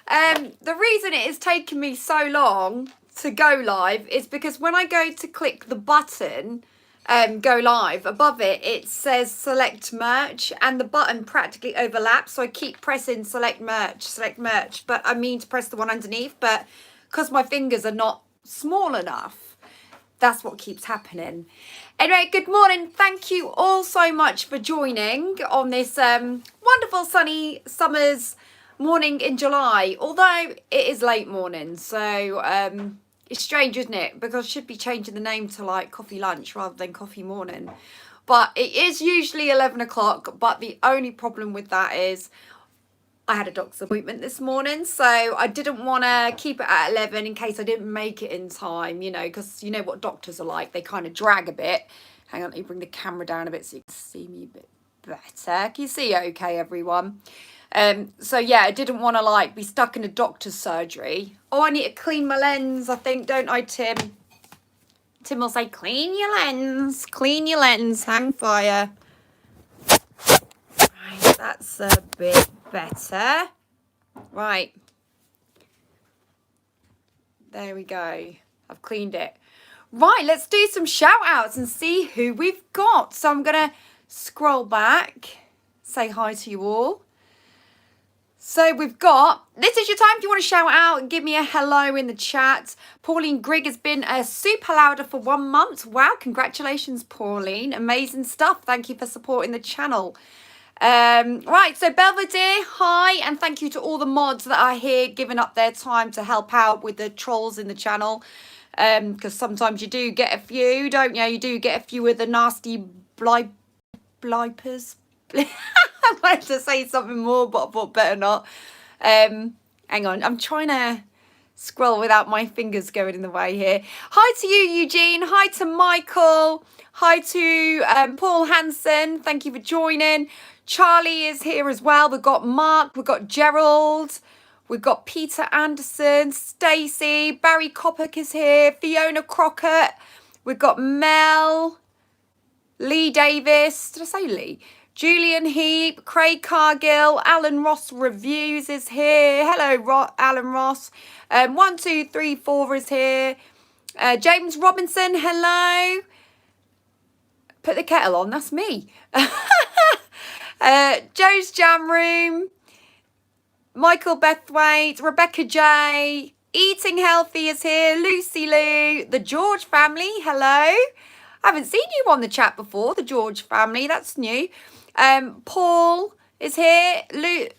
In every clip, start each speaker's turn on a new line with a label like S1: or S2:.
S1: The reason it is taking me so long to go live is because when I go to click the button, go live, above it, it says select merch and the button practically overlaps. So I keep pressing select merch, but I mean to press the one underneath, but because my fingers are not small enough, that's what keeps happening. Anyway, good morning. Thank you all so much for joining on this wonderful sunny summer's morning in July, although it is late morning, so it's strange, isn't it? Because I should be changing the name to like coffee lunch rather than coffee morning, but it is usually 11 o'clock. But the only problem with that is I had a doctor's appointment this morning, so I didn't want to keep it at 11 in case I didn't make it in time, you know, because you know what doctors are like, they kind of drag a bit. Hang on, let me bring the camera down a bit so you can see me a bit better. Can you see okay, everyone? So yeah, I didn't want to like be stuck in a doctor's surgery. Oh, I need to clean my lens, I think, don't I, Tim? Tim will say, clean your lens, hang fire. Right, that's a bit better. Right. There we go. I've cleaned it. Right, let's do some shout outs and see who we've got. So I'm going to scroll back, say hi to you all. So we've got, this is your time if you want to shout out and give me a hello in the chat. Pauline Grigg has been a super louder for 1 month. Wow, congratulations, Pauline. Amazing stuff. Thank you for supporting the channel. Right, so Belvedere, hi, and thank you to all the mods that are here giving up their time to help out with the trolls in the channel. Because sometimes you do get a few, don't you? You do get a few of the nasty blipers. I wanted to say something more, but I thought better not. Hang on, I'm trying to scroll without my fingers going in the way here. Hi to you, Eugene. Hi to Michael. Hi to Paul Hansen. Thank you for joining. Charlie is here as well. We've got Mark. We've got Gerald. We've got Peter Anderson. Stacey. Barry Coppock is here. Fiona Crockett. We've got Mel. Lee Davis. Did I say Lee? Julian Heap, Craig Cargill, Alan Ross Reviews is here. Hello, Alan Ross. 1, 2, 3, 4 is here. James Robinson, hello. Put the kettle on, that's me. Joe's Jam Room. Michael Bethwaite, Rebecca J. Eating Healthy is here. Lucy Lou, the George family, hello. I haven't seen you on the chat before, the George family, that's new. Paul is here.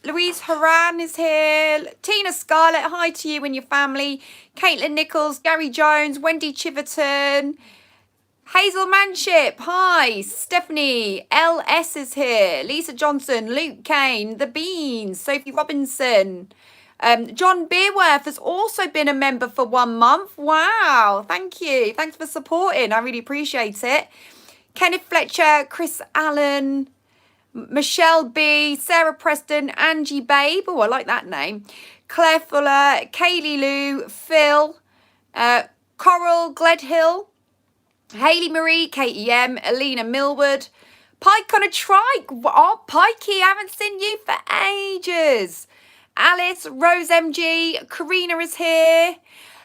S1: Louise Horan is here. Tina Scarlett, hi to you and your family. Caitlin Nichols, Gary Jones, Wendy Chiverton, Hazel Manship, hi. Stephanie, LS is here. Lisa Johnson, Luke Kane, The Beans, Sophie Robinson. John Beerworth has also been a member for 1 month. Wow, thank you. Thanks for supporting. I really appreciate it. Kenneth Fletcher, Chris Allen, Michelle B, Sarah Preston, Angie Babe, oh I like that name, Claire Fuller, Kaylee Lou, Phil, Coral Gledhill, Hayley Marie, KEM, Alina Millwood, Pike on a Trike, oh Pikey, I haven't seen you for ages, Alice, Rose MG, Karina is here,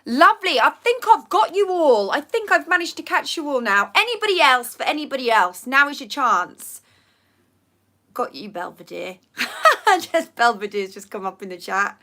S1: lovely, I think I've got you all, I think I've managed to catch you all now. Anybody else, for anybody else, now is your chance. Got you, Belvedere. Just Belvedere's just come up in the chat.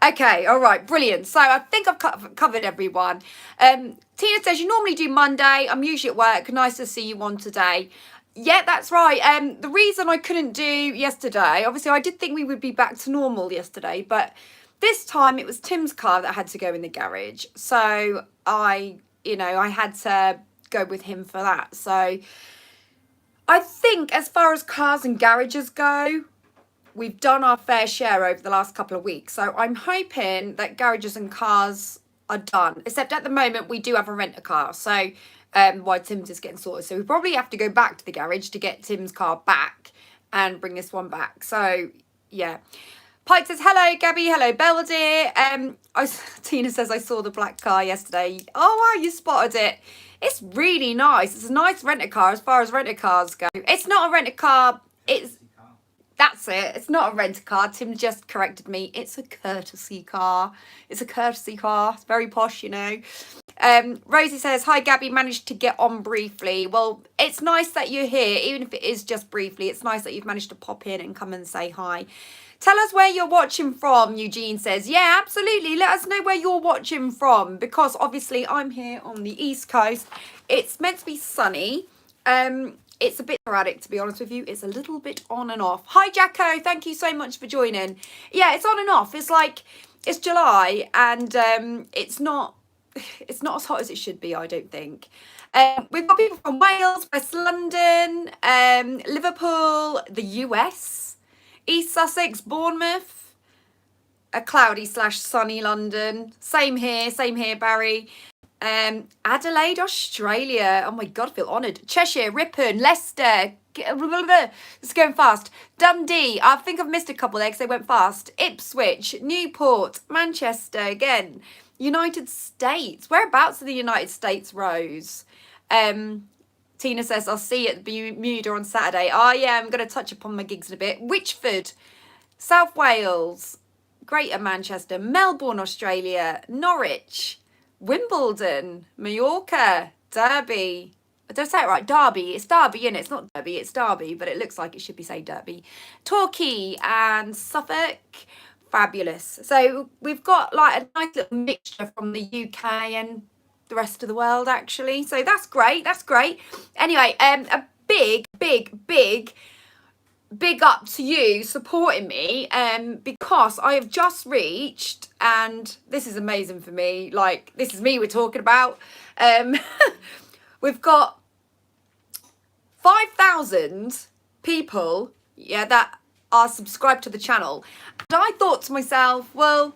S1: Okay, all right, brilliant. So I think I've covered everyone. Tina says, you normally do Monday. I'm usually at work. Nice to see you on today. Yeah, that's right. The reason I couldn't do yesterday, obviously I did think we would be back to normal yesterday, but this time it was Tim's car that had to go in the garage. So I had to go with him for that. So I think as far as cars and garages go, we've done our fair share over the last couple of weeks. So I'm hoping that garages and cars are done. Except at the moment, we do have a rent-a-car. So while Tim's is getting sorted. So we probably have to go back to the garage to get Tim's car back and bring this one back. So, yeah. Pike says, hello, Gabby. Hello, Belvedere. Tina says, I saw the black car yesterday. Oh, wow, you spotted it. It's really nice. It's a nice rent-a-car as far as rent-a-cars go. It's not a rent-a-car. It's That's it. It's not a rent-a-car. Tim just corrected me. It's a courtesy car. It's a courtesy car. It's very posh, you know. Rosie says, hi, Gabby, managed to get on briefly. Well, it's nice that you're here, even if it is just briefly. It's nice that you've managed to pop in and come and say hi. Tell us where you're watching from, Eugene says. Yeah, absolutely. Let us know where you're watching from, because obviously I'm here on the East Coast. It's meant to be sunny. It's a bit sporadic, to be honest with you. It's a little bit on and off. Hi, Jacko. Thank you so much for joining. Yeah, it's on and off. It's like, it's July and it's not as hot as it should be, I don't think. We've got people from Wales, West London, Liverpool, the US, East Sussex, Bournemouth, a cloudy / sunny London. Same here, Barry. Adelaide, Australia. Oh my God, I feel honoured. Cheshire, Ripon, Leicester. It's going fast. Dundee. I think I've missed a couple there because they went fast. Ipswich, Newport, Manchester again. United States. Whereabouts in the United States, Rose? Tina says, I'll see you at the Bermuda on Saturday. Oh yeah, I'm going to touch upon my gigs in a bit. Wychford, South Wales, Greater Manchester, Melbourne, Australia, Norwich, Wimbledon, Menorca, Derby. Did I say it right? Derby. It's Derby, isn't it? It's not Derby, it's Derby, but it looks like it should be say Derby. Torquay and Suffolk. Fabulous. So we've got like a nice little mixture from the UK and the rest of the world, actually. So that's great. That's great. Anyway, a big up to you supporting me, because I have just reached, and this is amazing for me, like this is me we're talking about. We've got 5,000 people, yeah, that are subscribed to the channel, and I thought to myself, well,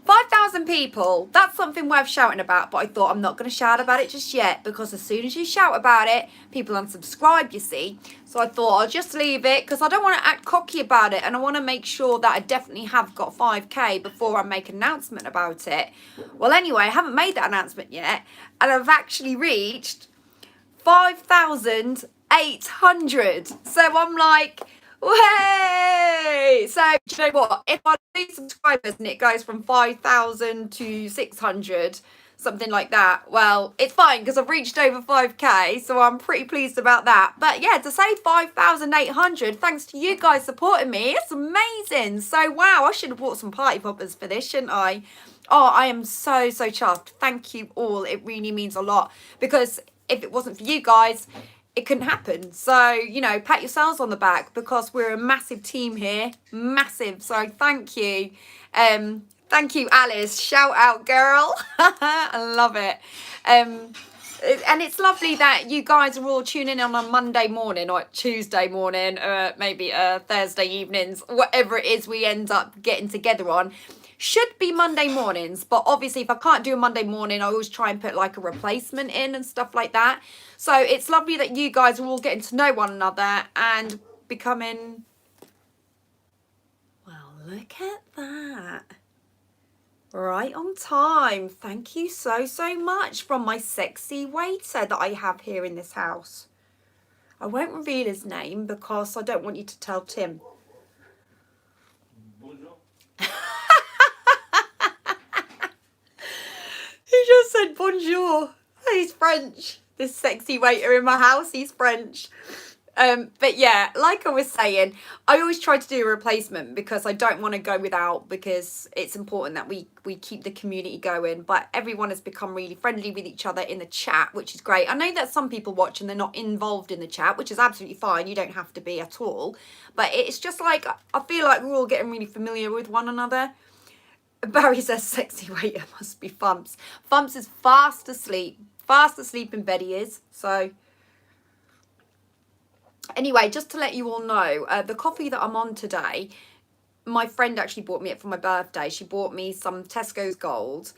S1: 5,000 people, that's something worth shouting about, but I thought I'm not going to shout about it just yet, because as soon as you shout about it, people unsubscribe, you see. So I thought I'll just leave it, because I don't want to act cocky about it, and I want to make sure that I definitely have got 5k before I make an announcement about it. Well, anyway, I haven't made that announcement yet, and I've actually reached 5,800. So I'm like, way! So, do you know what? If I lose subscribers and it goes from 5,000 to 600, something like that, well, it's fine because I've reached over 5k, so I'm pretty pleased about that. But yeah, to say 5,800, thanks to you guys supporting me, it's amazing. So, wow, I should have bought some party poppers for this, shouldn't I? Oh, I am so chuffed. Thank you all. It really means a lot, because if it wasn't for you guys, it couldn't happen. So, you know, pat yourselves on the back, because we're a massive team here. Massive. So thank you. Thank you, Alice. Shout out, girl. I love it. And it's lovely that you guys are all tuning in on a Monday morning or Tuesday morning, maybe Thursday evenings, whatever it is we end up getting together on. Should be Monday mornings, but obviously if I can't do a Monday morning, I always try and put like a replacement in and stuff like that. So it's lovely that you guys are all getting to know one another and becoming, well, look at that. Right on time. Thank you so much from my sexy waiter that I have here in this house. I won't reveal his name because I don't want you to tell Tim. He just said bonjour. He's French. This sexy waiter in my house, he's French. But yeah, like I was saying, I always try to do a replacement because I don't want to go without, because it's important that we keep the community going. But everyone has become really friendly with each other in the chat, which is great. I know that some people watch and they're not involved in the chat, which is absolutely fine. You don't have to be at all. But it's just like, I feel like we're all getting really familiar with one another. Barry says sexy waiter must be Fumps. Fumps is fast asleep in bed, he is. So anyway, just to let you all know, the coffee that I'm on today, my friend actually bought me it for my birthday. She bought me some Tesco's Gold.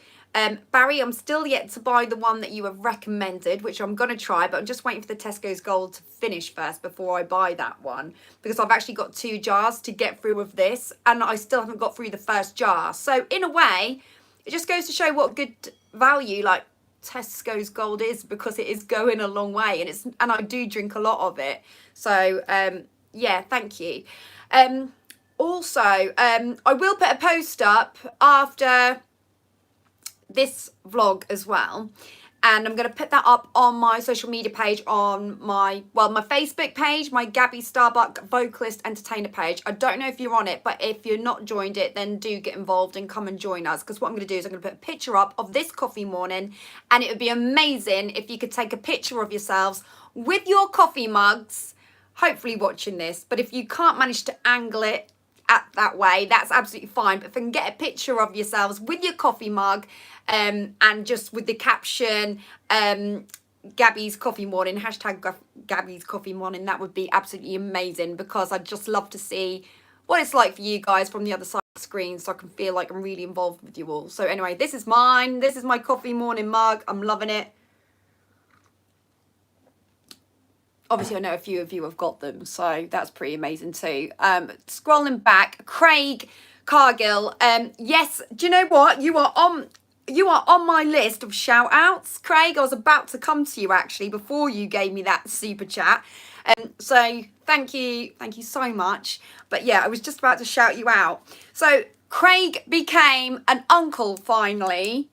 S1: Barry, I'm still yet to buy the one that you have recommended, which I'm going to try, but I'm just waiting for the Tesco's Gold to finish first before I buy that one, because I've actually got 2 jars to get through with this, and I still haven't got through the first jar. So in a way, it just goes to show what good value like Tesco's Gold is, because it is going a long way, and I do drink a lot of it. So yeah, thank you. Also, I will put a post up after this vlog as well, and I'm going to put that up on my social media page, on my Facebook page, my Gabby Starbuck vocalist entertainer page. I don't know if you're on it, but if you're not joined it, then do get involved and come and join us, because what I'm going to do is I'm going to put a picture up of this coffee morning, and it would be amazing if you could take a picture of yourselves with your coffee mugs, hopefully watching this. But if you can't manage to angle it at that way, that's absolutely fine. But if you can get a picture of yourselves with your coffee mug, and just with the caption, Gabby's coffee morning, hashtag Gabby's coffee morning, that would be absolutely amazing, because I'd just love to see what it's like for you guys from the other side of the screen, so I can feel like I'm really involved with you all. So anyway, this is mine. This is my coffee morning mug. I'm loving it. Obviously, I know a few of you have got them, so that's pretty amazing too. Scrolling back, Craig Cargill. Yes, do you know what? You are on my list of shout outs, Craig. I was about to come to you actually before you gave me that super chat. So thank you so much. But yeah, I was just about to shout you out. So Craig became an uncle finally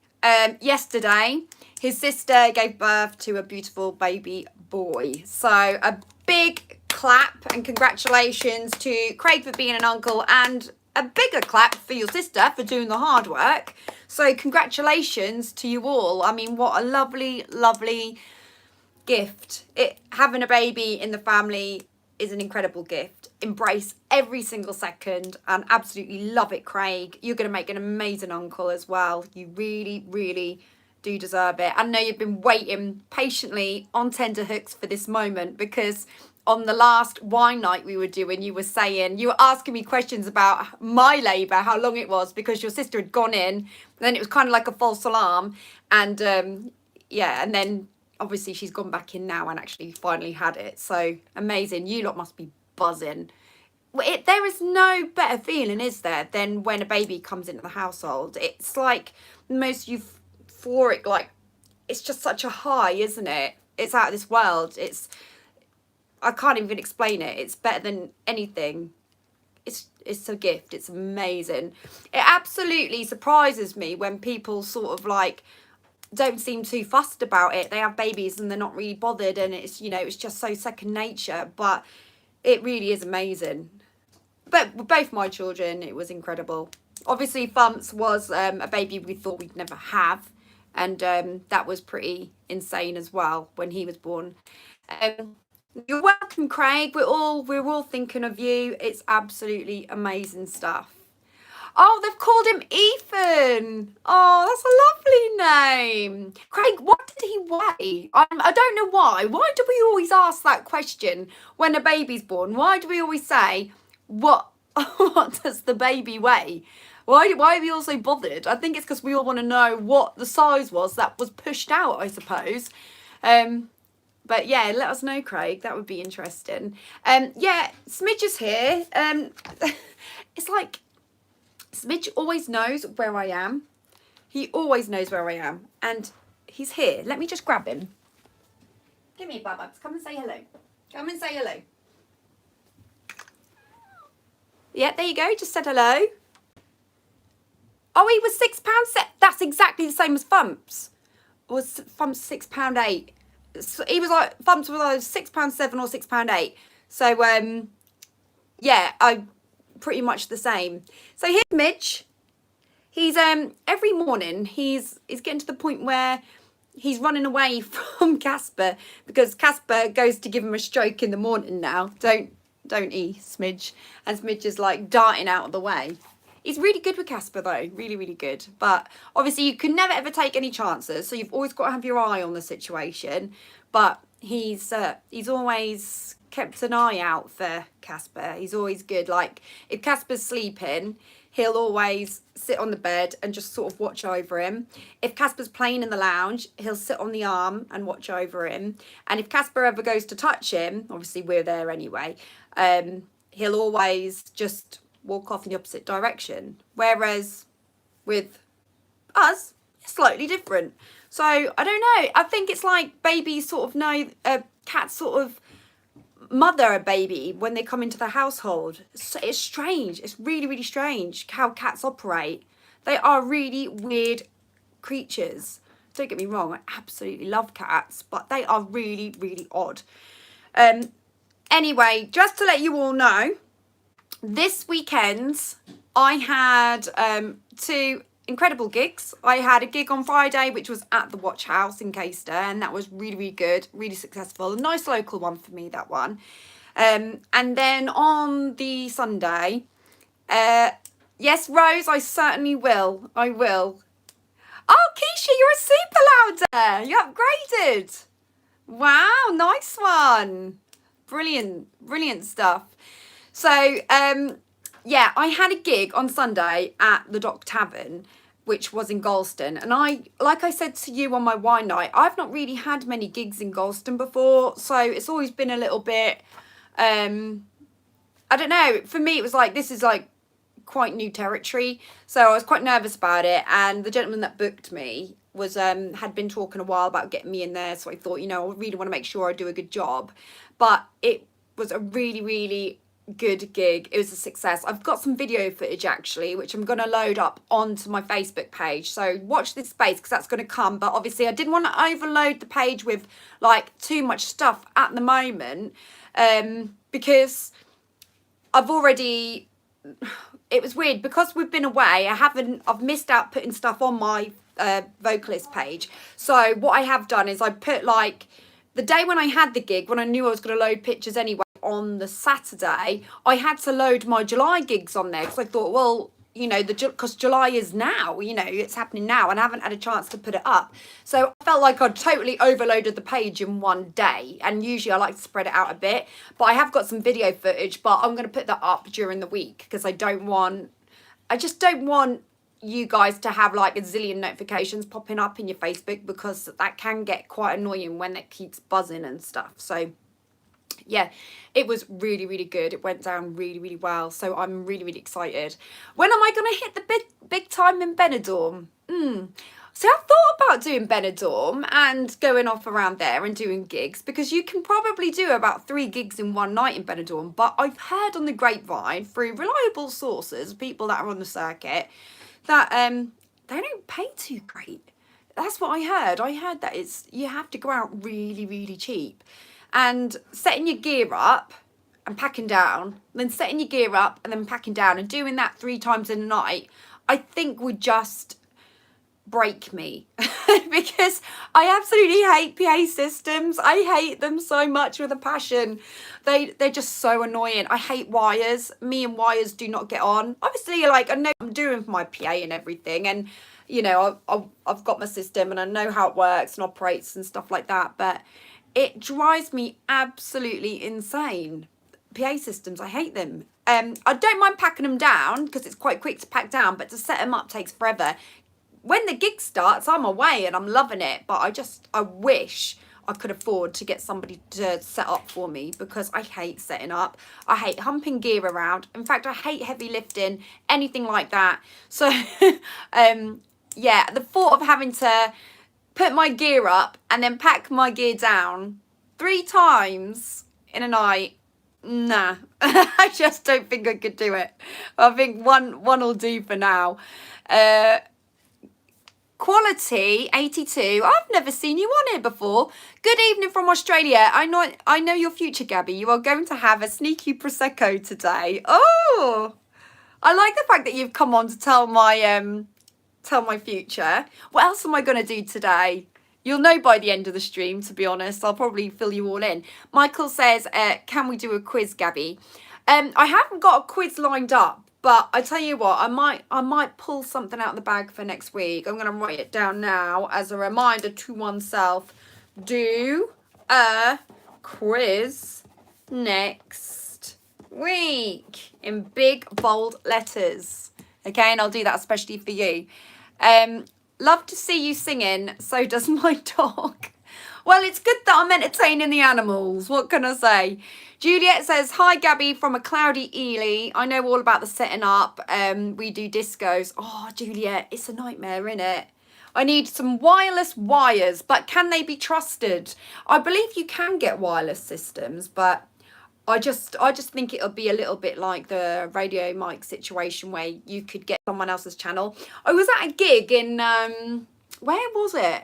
S1: yesterday. His sister gave birth to a beautiful baby boy. So a big clap and congratulations to Craig for being an uncle, and a bigger clap for your sister for doing the hard work. So congratulations to you all. I mean, what a lovely, lovely gift. Having a baby in the family is an incredible gift. Embrace every single second and absolutely love it, Craig. You're going to make an amazing uncle as well. You really, really do deserve it. I know you've been waiting patiently on tenterhooks for this moment, because on the last wine night we were doing, you were asking me questions about my labour, how long it was, because your sister had gone in, then it was kind of like a false alarm, and yeah, and then obviously she's gone back in now and actually finally had it. So amazing. You lot must be buzzing. There is no better feeling, is there, than when a baby comes into the household. It's like the most euphoric, like, it's just such a high, isn't it? It's out of this world. I can't even explain it. It's better than anything. It's a gift. It's amazing. It absolutely surprises me when people sort of like don't seem too fussed about it. They have babies and they're not really bothered, and it's, you know, it's just so second nature. But it really is amazing. But with both my children, it was incredible. Obviously, Fumps was a baby we thought we'd never have, and that was pretty insane as well when he was born. You're welcome, Craig. We're all thinking of you. It's absolutely amazing stuff. Oh, they've called him Ethan. Oh, that's a lovely name. Craig, what did he weigh? I don't know why. Why do we always ask that question when a baby's born? Why do we always say, what does the baby weigh? Why are we all so bothered? I think it's because we all want to know what the size was that was pushed out, I suppose. But yeah, let us know, Craig. That would be interesting. Yeah, Smidge is here. It's like Smidge always knows where I am. He always knows where I am. And he's here. Let me just grab him. Give me a bubba. Come and say hello. Come and say hello. Yeah, there you go. Just said hello. Oh, he was £6. That's exactly the same as Fumps. Or was Fumps £6.8? So he was like, Fumps was either £6.7 or £6.8. So yeah, I pretty much the same. So here's Midge. He's every morning he's getting to the point where he's running away from Casper, because Casper goes to give him a stroke in the morning now. Don't he, Smidge? And Smidge is like darting out of the way. He's really good with Casper though, really, really good. But obviously you can never ever take any chances, so you've always got to have your eye on the situation. But he's always kept an eye out for Casper. He's always good. Like if Casper's sleeping, he'll always sit on the bed and just sort of watch over him. If Casper's playing in the lounge, he'll sit on the arm and watch over him. And if Casper ever goes to touch him, obviously we're there anyway, he'll always just walk off in the opposite direction. Whereas with us, it's slightly different. So I don't know. I think it's like babies sort of know, cats sort of mother a baby when they come into the household. So it's strange. It's really, really strange how cats operate. They are really weird creatures. Don't get me wrong, I absolutely love cats, but they are really, really odd. Anyway, just to let you all know, this weekend I had 2 incredible gigs. I had a gig on Friday, which was at the Watch House in Caister, and that was really, really good, really successful. A nice local one for me, that one. And then on the Sunday, yes, Rose, I certainly will. I will. Oh, Keisha, you're a super louder. You upgraded. Wow, nice one. Brilliant, brilliant stuff. So, yeah, I had a gig on Sunday at the Dock Tavern, which was in Galston. And like I said to you on my wine night, I've not really had many gigs in Galston before. So it's always been a little bit, I don't know. For me, it was like, this is like quite new territory. So I was quite nervous about it. And the gentleman that booked me was had been talking a while about getting me in there. So I thought, you know, I really want to make sure I do a good job. But it was a really, really good gig. It was a success. I've got some video footage actually, which I'm going to load up onto my Facebook page. So watch this space because that's going to come. But obviously I didn't want to overload the page with like too much stuff at the moment because I've already... It was weird because we've been away. I've missed out putting stuff on my vocalist page. So what I have done is I put like the day when I had the gig, when I knew I was going to load pictures anyway, on the Saturday, I had to load my July gigs on there because I thought, well, you know, because July is now, you know, it's happening now, and I haven't had a chance to put it up. So I felt like I'd totally overloaded the page in one day, and usually I like to spread it out a bit, but I have got some video footage, but I'm going to put that up during the week because I just don't want you guys to have like a zillion notifications popping up in your Facebook, because that can get quite annoying when it keeps buzzing and stuff. So yeah, it was really, really good. It went down really, really well. So I'm really, really excited. When am I going to hit the big time in Benidorm? So I've thought about doing Benidorm and going off around there and doing gigs, because you can probably do about 3 gigs in one night in Benidorm. But I've heard on the grapevine through reliable sources, people that are on the circuit, that they don't pay too great. That's what I heard. I heard that you have to go out really, really cheap. And setting your gear up and packing down, then setting your gear up and then packing down, and doing that 3 times in a night, I think would just break me because I absolutely hate PA systems. I hate them so much with a passion. They're just so annoying. I hate wires. Me and wires do not get on. Obviously, like, I know what I'm doing for my PA and everything, and you know, I've got my system and I know how it works and operates and stuff like that, but it drives me absolutely insane. PA systems, I hate them. I don't mind packing them down because it's quite quick to pack down, but to set them up takes forever. When the gig starts, I'm away and I'm loving it, but I wish I could afford to get somebody to set up for me, because I hate setting up. I hate humping gear around. In fact, I hate heavy lifting, anything like that. So, yeah, the thought of having to put my gear up and then pack my gear down 3 times in a night, nah. I just don't think I could do it. I think one will do for now. Quality 82. I've never seen you on here before. Good evening from Australia. I know your future, Gabby. You are going to have a sneaky prosecco today. Oh, I like the fact that you've come on to tell my future. What else am I going to do today? You'll know by the end of the stream, to be honest. I'll probably fill you all in. Michael says, can we do a quiz, Gabby? I haven't got a quiz lined up, but I tell you what, I might pull something out of the bag for next week. I'm going to write it down now as a reminder to oneself. Do a quiz next week in big, bold letters. Okay, and I'll do that especially for you. Love to see you singing. So does my dog. Well, it's good that I'm entertaining the animals. What can I say? Juliet says, hi, Gabby from a cloudy Ely. I know all about the setting up. We do discos. Oh, Juliet, it's a nightmare, innit? I need some wireless wires, but can they be trusted? I believe you can get wireless systems, but I just think it'll be a little bit like the Radio Mike situation where you could get someone else's channel. I was at a gig in where was it?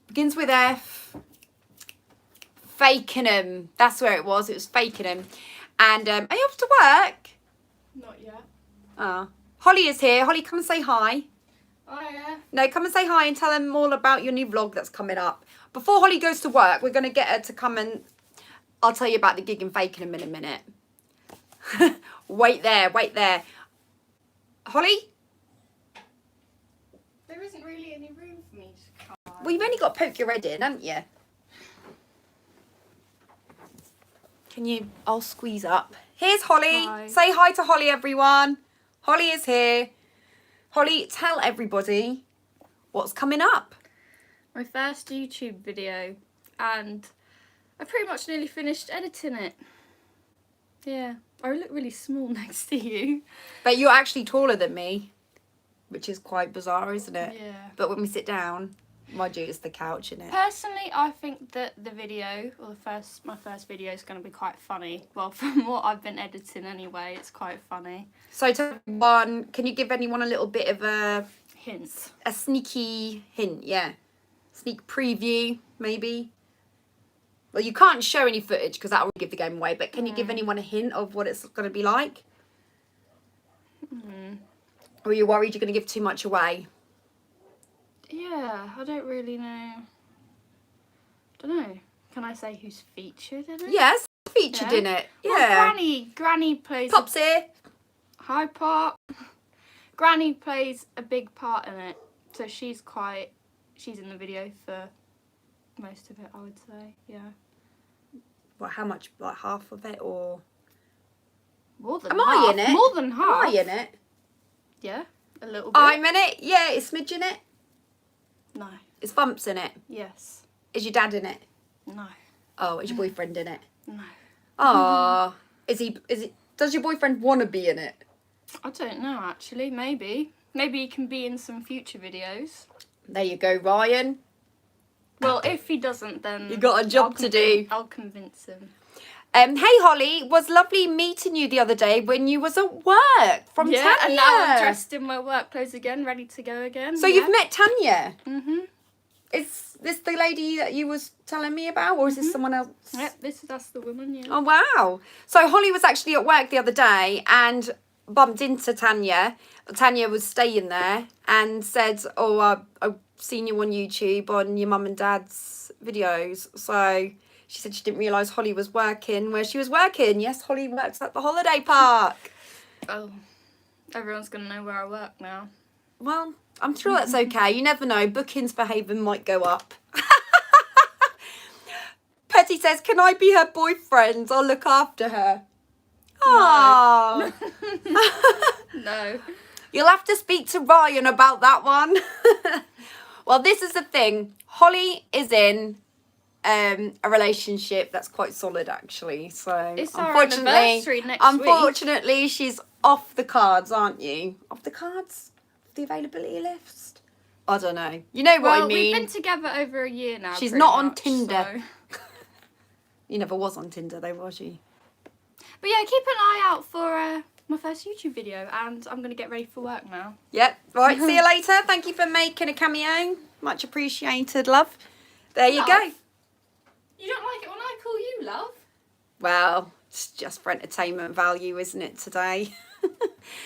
S1: Begins with F. Fakenham. That's where it was. It was Fakenham. And are you off to work?
S2: Not yet.
S1: Holly is here. Holly, come and say hi.
S2: Oh yeah.
S1: No, come and say hi and tell them all about your new vlog that's coming up. Before Holly goes to work, we're going to get her to come and I'll tell you about the gig in Fakenham in a minute. Wait there. Holly?
S2: There isn't really any room for me to come.
S1: Well, you've only got to poke your head in, haven't you? Can you? I'll squeeze up. Here's Holly.
S2: Hi.
S1: Say hi to Holly, everyone. Holly is here. Holly, tell everybody what's coming up.
S2: My first YouTube video, and I pretty much nearly finished editing it. Yeah, I look really small next to you.
S1: But you're actually taller than me, which is quite bizarre, isn't it?
S2: Yeah.
S1: But when we sit down, mind you, it's the couch, isn't it?
S2: Personally, I think that the video, or my first video, is going to be quite funny. Well, from what I've been editing anyway, it's quite funny.
S1: So to everyone, can you give anyone a little bit of a
S2: Hints.
S1: a sneaky hint? Yeah, sneak preview maybe. Well, you can't show any footage because that will give the game away. But can you give anyone a hint of what it's going to be like? Or are you worried you're going to give too much away?
S2: Yeah, I don't really know. Don't know. Can I say who's featured in it?
S1: Yes, featured in it. Yeah.
S2: Well, Granny plays.
S1: Pop's here.
S2: Hi, Pop. Granny plays a big part in it, so she's in the video for most of it, I would say. Yeah.
S1: What? How much? Like half of it, or
S2: More than
S1: am
S2: half.
S1: I in it?
S2: More than half.
S1: Am I in it?
S2: Yeah, a little bit.
S1: I'm in it. Yeah, is Smidge in it?
S2: No.
S1: Is Bumps in it?
S2: Yes.
S1: Is your dad in it?
S2: No.
S1: Oh, is your boyfriend in it?
S2: No.
S1: Ah, is he? Does your boyfriend want to be in it?
S2: I don't know, actually. Maybe he can be in some future videos.
S1: There you go, Ryan.
S2: Well, if he doesn't, then
S1: You got a job to do.
S2: I'll convince him.
S1: Hey Holly, was lovely meeting you the other day when you was at work from Tanya.
S2: And now I'm dressed in my work clothes again, ready to go again.
S1: So you've met Tanya.
S2: Mhm.
S1: Is this the lady that you was telling me about, or is this someone else?
S2: Yep, that's the woman. Yeah.
S1: Oh wow! So Holly was actually at work the other day and bumped into Tanya. Tanya was staying there and said, "Oh, I've seen you on YouTube on your mum and dad's videos." So she said she didn't realise Holly was working where she was working. Yes, Holly works at the holiday park.
S2: Oh, everyone's gonna know where I work now.
S1: Well, I'm sure that's okay. You never know. Bookings for Haven might go up. Petty says, "Can I be her boyfriend? I'll look after her." Oh.
S2: No.
S1: You'll have to speak to Ryan about that one. Well, this is the thing. Holly is in a relationship that's quite solid, actually. So
S2: It's our anniversary next
S1: unfortunately, she's off the cards, aren't you? Off the cards? The availability list? I don't know. You know what I mean?
S2: We've been together over a year now.
S1: She's
S2: pretty
S1: not on
S2: much,
S1: Tinder.
S2: so-
S1: You never was on Tinder, though, was you?
S2: But yeah, keep an eye out for my first YouTube video, and I'm gonna get ready for work now.
S1: Yep. Right, see you later. Thank you for making a cameo. Much appreciated, love. There you go.
S2: Love. You don't like it when I call you love?
S1: Well, it's just for entertainment value, isn't it, today?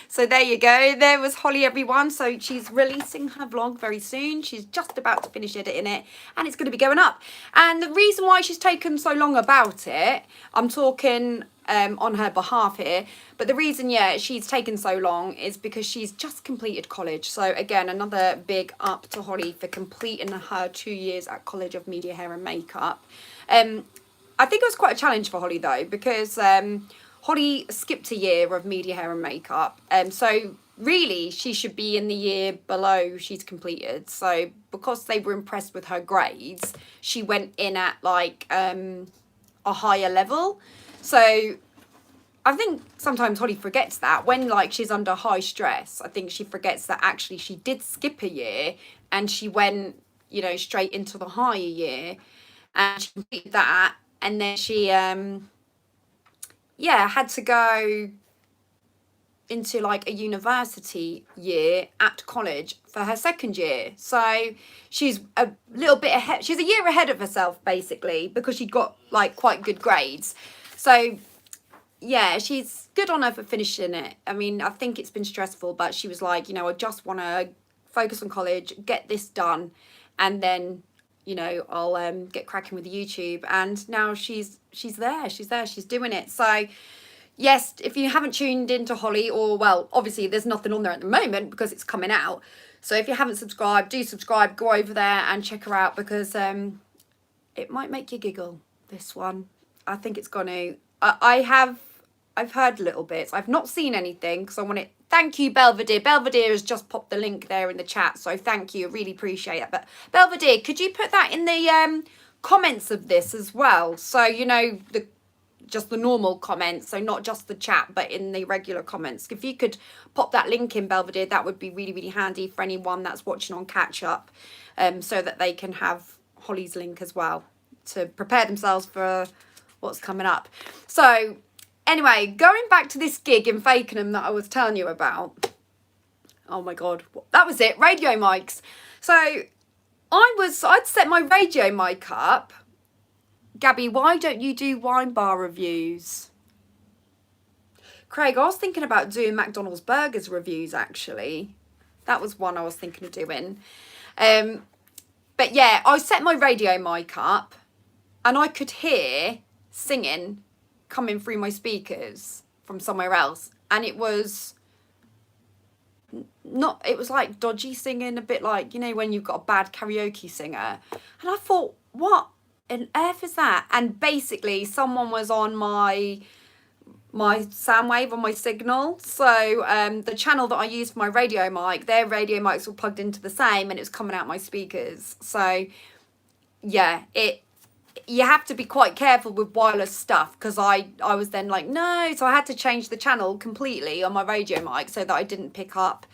S1: So there you go. There was Holly, everyone. So she's releasing her vlog very soon. She's just about to finish editing it and it's going to be going up. And the reason why she's taken so long about it, I'm talking on her behalf here, but the reason, she's taken so long is because she's just completed college. So again, another big up to Holly for completing her 2 years at College of Media, Hair and Makeup. I think it was quite a challenge for Holly though, because Holly skipped a year of media, hair and makeup. So really she should be in the year below she's completed. So because they were impressed with her grades, she went in at like a higher level. So I think sometimes Holly forgets that when like she's under high stress. I think she forgets that actually she did skip a year and she went, straight into the higher year and she completed that. And then she yeah, had to go into like a university year at college for her second year. So she's a little bit ahead. She's a year ahead of herself basically because she got like quite good grades. So yeah, she's good on her for finishing it. I mean, I think it's been stressful, but she was like, you know, I just want to focus on college, get this done, and then, you know, I'll get cracking with YouTube. And now she's there. She's doing it. So yes, if you haven't tuned into Holly, or well, obviously there's nothing on there at the moment because it's coming out. So if you haven't subscribed, do subscribe. Go over there and check her out because it might make you giggle. This one, I think it's gonna. I've heard little bits. I've not seen anything because I want it. Thank you, Belvedere. Belvedere has just popped the link there in the chat, so thank you. I really appreciate it. But Belvedere, could you put that in the comments of this as well? So you know just the normal comments, so not just the chat, but in the regular comments. If you could pop that link in, Belvedere, that would be really, really handy for anyone that's watching on catch up, so that they can have Holly's link as well to prepare themselves for what's coming up. So anyway, going back to this gig in Fakenham that I was telling you about. Oh my God, that was it, radio mics. So I'd set my radio mic up. Gabby, why don't you do wine bar reviews? Craig, I was thinking about doing McDonald's burgers reviews actually. That was one I was thinking of doing. But yeah, I set my radio mic up and I could hear singing coming through my speakers from somewhere else, and it was like dodgy singing, a bit like, you know, when you've got a bad karaoke singer. And I thought, what on earth is that? And basically someone was on my sound wave on my signal. So the channel that I use for my radio mic, their radio mics were plugged into the same and it was coming out my speakers. So yeah, you have to be quite careful with wireless stuff, because I was then like, no, so I had to change the channel completely on my radio mic so that I didn't pick up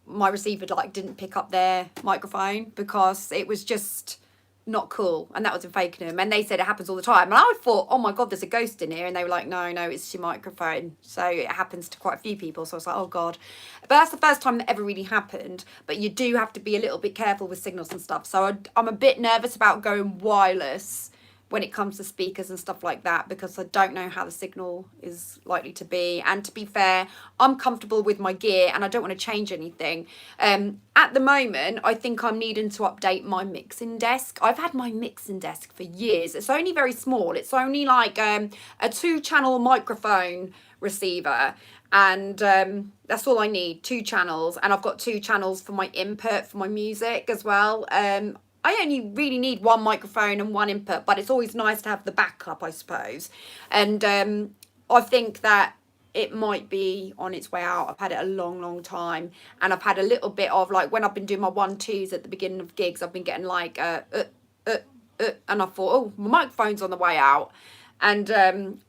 S1: my receiver like didn't pick up their microphone, because it was just not cool. And that was in Fakenham, and they said it happens all the time, and I thought, oh my God, there's a ghost in here, and they were like, no, it's your microphone. So it happens to quite a few people. So I was like, oh God. But that's the first time that ever really happened. But you do have to be a little bit careful with signals and stuff. So I'm a bit nervous about going wireless when it comes to speakers and stuff like that, because I don't know how the signal is likely to be. And to be fair, I'm comfortable with my gear and I don't want to change anything. At the moment, I think I'm needing to update my mixing desk. I've had my mixing desk for years. It's only very small. It's only like a 2-channel microphone receiver, and that's all I need, 2 channels. And I've got 2 channels for my input for my music as well. I only really need 1 microphone and 1 input, but it's always nice to have the backup, I suppose. And I think that it might be on its way out. I've had it a long, long time. And I've had a little bit of, like, when I've been doing my 1-2s at the beginning of gigs, I've been getting like, and I thought, oh, my microphone's on the way out. And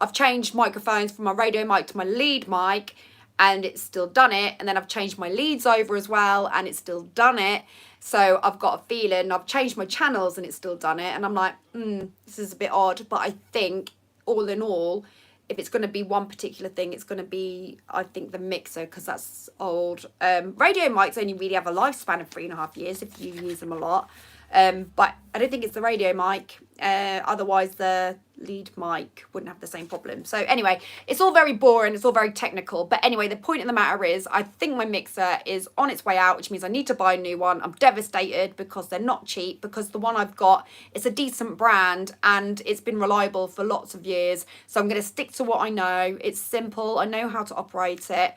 S1: I've changed microphones from my radio mic to my lead mic, and it's still done it. And then I've changed my leads over as well, and it's still done it. So I've got a feeling, I've changed my channels and it's still done it. And I'm like, this is a bit odd. But I think all in all, if it's going to be one particular thing, it's going to be, I think, the mixer, because that's old. Radio mics only really have a lifespan of 3.5 years if you use them a lot. But I don't think it's the radio mic. Otherwise, the lead mic wouldn't have the same problem. So anyway, it's all very boring. It's all very technical. But anyway, the point of the matter is, I think my mixer is on its way out, which means I need to buy a new one. I'm devastated because they're not cheap, because the one I've got is a decent brand and it's been reliable for lots of years. So I'm going to stick to what I know. It's simple. I know how to operate it.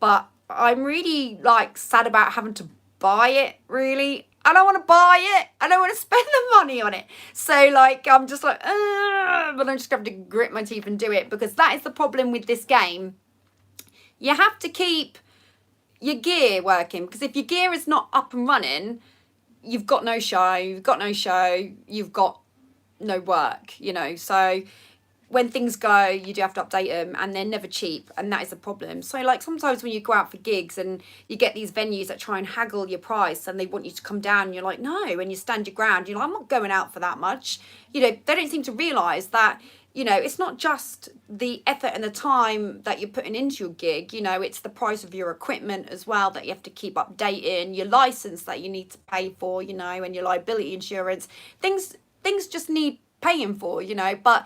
S1: But I'm really like sad about having to buy it, really. I don't want to buy it. I don't want to spend the money on it. So like, I'm just like, but I'm just going to have to grit my teeth and do it, because that is the problem with this game. You have to keep your gear working, because if your gear is not up and running, you've got no show, you've got no work, you know. So when things go, you do have to update them, and they're never cheap, and that is a problem. So like sometimes when you go out for gigs and you get these venues that try and haggle your price and they want you to come down, and you're like, no, and you stand your ground, you're like, I'm not going out for that much. You know, they don't seem to realise that you know, it's not just the effort and the time that you're putting into your gig, you know, it's the price of your equipment as well that you have to keep updating, your license that you need to pay for, you know, and your liability insurance. Things just need paying for, you know, but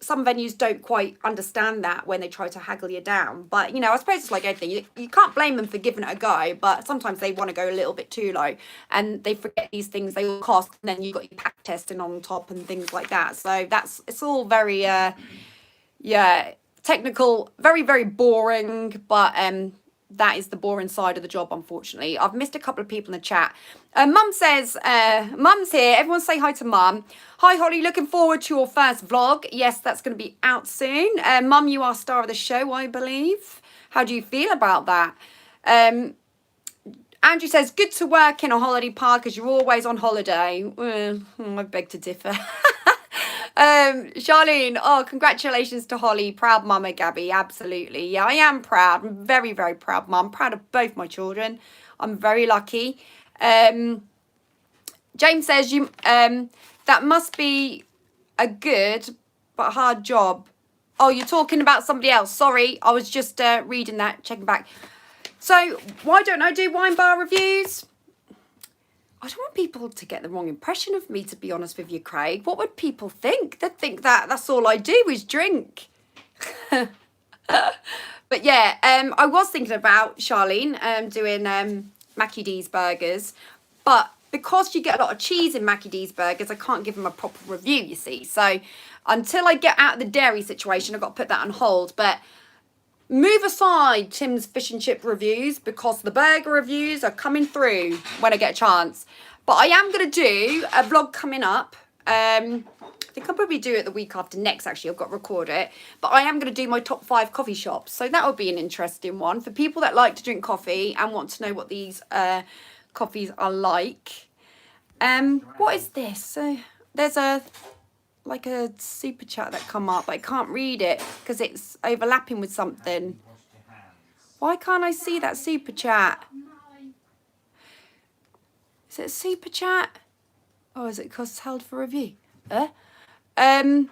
S1: some venues don't quite understand that when they try to haggle you down. But, you know, I suppose it's like anything. You can't blame them for giving it a go, but sometimes they want to go a little bit too low and they forget these things, they all cost, and then you've got your pack testing on top and things like that. So it's all very, yeah, technical, very, very boring, but that is the boring side of the job, unfortunately. I've missed a couple of people in the chat. Mum says, Mum's here. Everyone say hi to Mum. Hi, Holly. Looking forward to your first vlog. Yes, that's going to be out soon. Mum, you are star of the show, I believe. How do you feel about that? Andrew says, good to work in a holiday park as you're always on holiday. I beg to differ. Charlene, oh, congratulations to Holly. Proud mama, Gabby. Absolutely. Yeah, I am proud. I'm very, very proud mum. Proud of both my children. I'm very lucky. James says, you that must be a good but hard job. Oh, you're talking about somebody else. Sorry, I was just reading that, checking back. So why don't I do wine bar reviews? I don't want people to get the wrong impression of me, to be honest with you, Craig. What would people think? They'd think that that's all I do is drink. But yeah, I was thinking about, Charlene, doing Mackie D's burgers. But because you get a lot of cheese in Mackie D's burgers, I can't give them a proper review, you see. So until I get out of the dairy situation, I've got to put that on hold. But move aside Tim's fish and chip reviews because the burger reviews are coming through when I get a chance. But I am going to do a vlog coming up. I think I'll probably do it the week after next, actually. I've got to record it. But I am going to do my top 5 coffee shops. So that would be an interesting one for people that like to drink coffee and want to know what these coffees are like. What is this? There's like a super chat that come up, but I can't read it because it's overlapping with something. Why can't I see that super chat? Is it a super chat? Oh, is it because it's held for review? The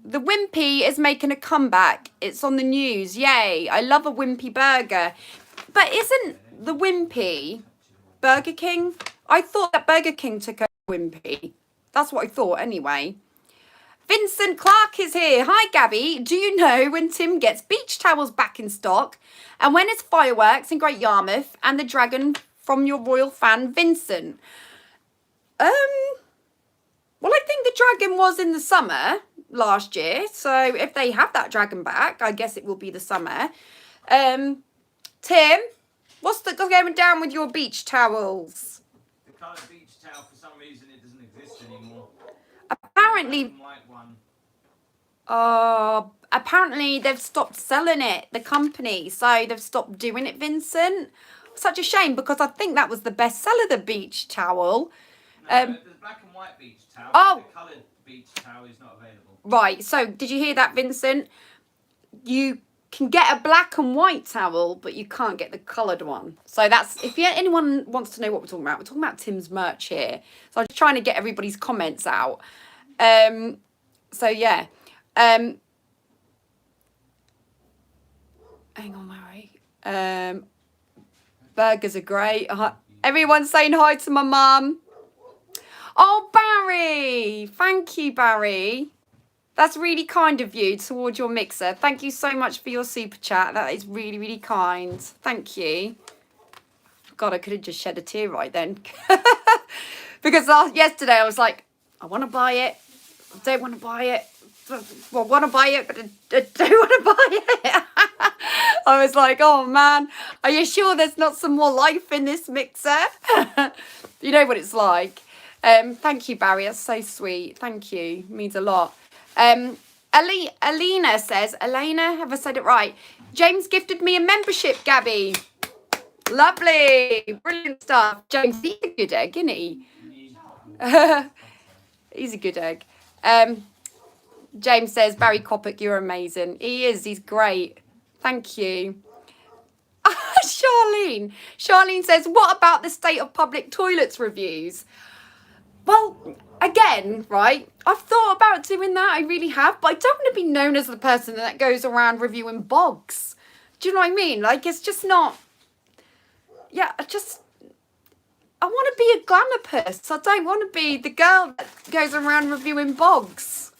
S1: Wimpy is making a comeback. It's on the news. Yay. I love a Wimpy burger. But isn't the Wimpy Burger King? I thought that Burger King took over Wimpy. That's what I thought anyway. Vincent Clark is here. Hi, Gabby. Do you know when Tim gets beach towels back in stock? And when is fireworks in Great Yarmouth and the dragon from your royal fan, Vincent? Well, I think the dragon was in the summer last year. So if they have that dragon back, I guess it will be the summer. Tim, what's going down with your beach towels?
S3: The coloured beach towel, for some reason, it doesn't exist anymore.
S1: Apparently they've stopped selling it, the company. So they've stopped doing it, Vincent. Such a shame because I think that was the best seller, the beach towel.
S3: No, there's black and white beach towel.
S1: Oh.
S3: The coloured beach towel is not available.
S1: Right. So did you hear that, Vincent? You can get a black and white towel, but you can't get the coloured one. So that's, if anyone wants to know what we're talking about Tim's merch here. So I'm just trying to get everybody's comments out. So yeah. Hang on, Mary. Burgers are great. Everyone's saying hi to my mum. Oh, Barry. Thank you, Barry. That's really kind of you towards your mixer. Thank you so much for your super chat. That is really, really kind. Thank you. God, I could have just shed a tear right then. Because yesterday I was like, I want to buy it. I don't want to buy it. Well, I want to buy it, but I don't want to buy it. I was like, oh man, are you sure there's not some more life in this mixer? You know what it's like. Thank you, Barry. That's so sweet. Thank you. It means a lot. Alina says, Elena, have I said it right? James gifted me a membership, Gabby. Lovely. Brilliant stuff. James, he's a good egg, isn't he? He's a good egg. James says, Barry Coppock, you're amazing. He is. He's great. Thank you. Charlene says, what about the state of public toilets reviews? Well, again, right, I've thought about doing that, I really have, but I don't want to be known as the person that goes around reviewing bogs. Do you know what I mean? Like, it's just not, yeah, I want to be a glamour puss. I don't want to be the girl that goes around reviewing bogs.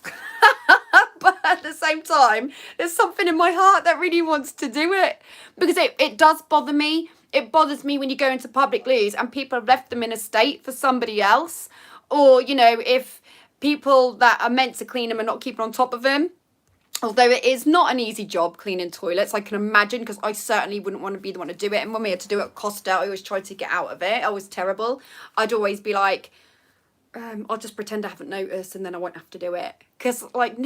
S1: But at the same time, there's something in my heart that really wants to do it. Because it does bother me. It bothers me when you go into public loos and people have left them in a state for somebody else. Or, you know, if people that are meant to clean them are not keeping on top of them. Although it is not an easy job cleaning toilets, I can imagine, because I certainly wouldn't want to be the one to do it. And when we had to do it at Costa, I always tried to get out of it. I was terrible. I'd always be like, I'll just pretend I haven't noticed and then I won't have to do it. Because, like,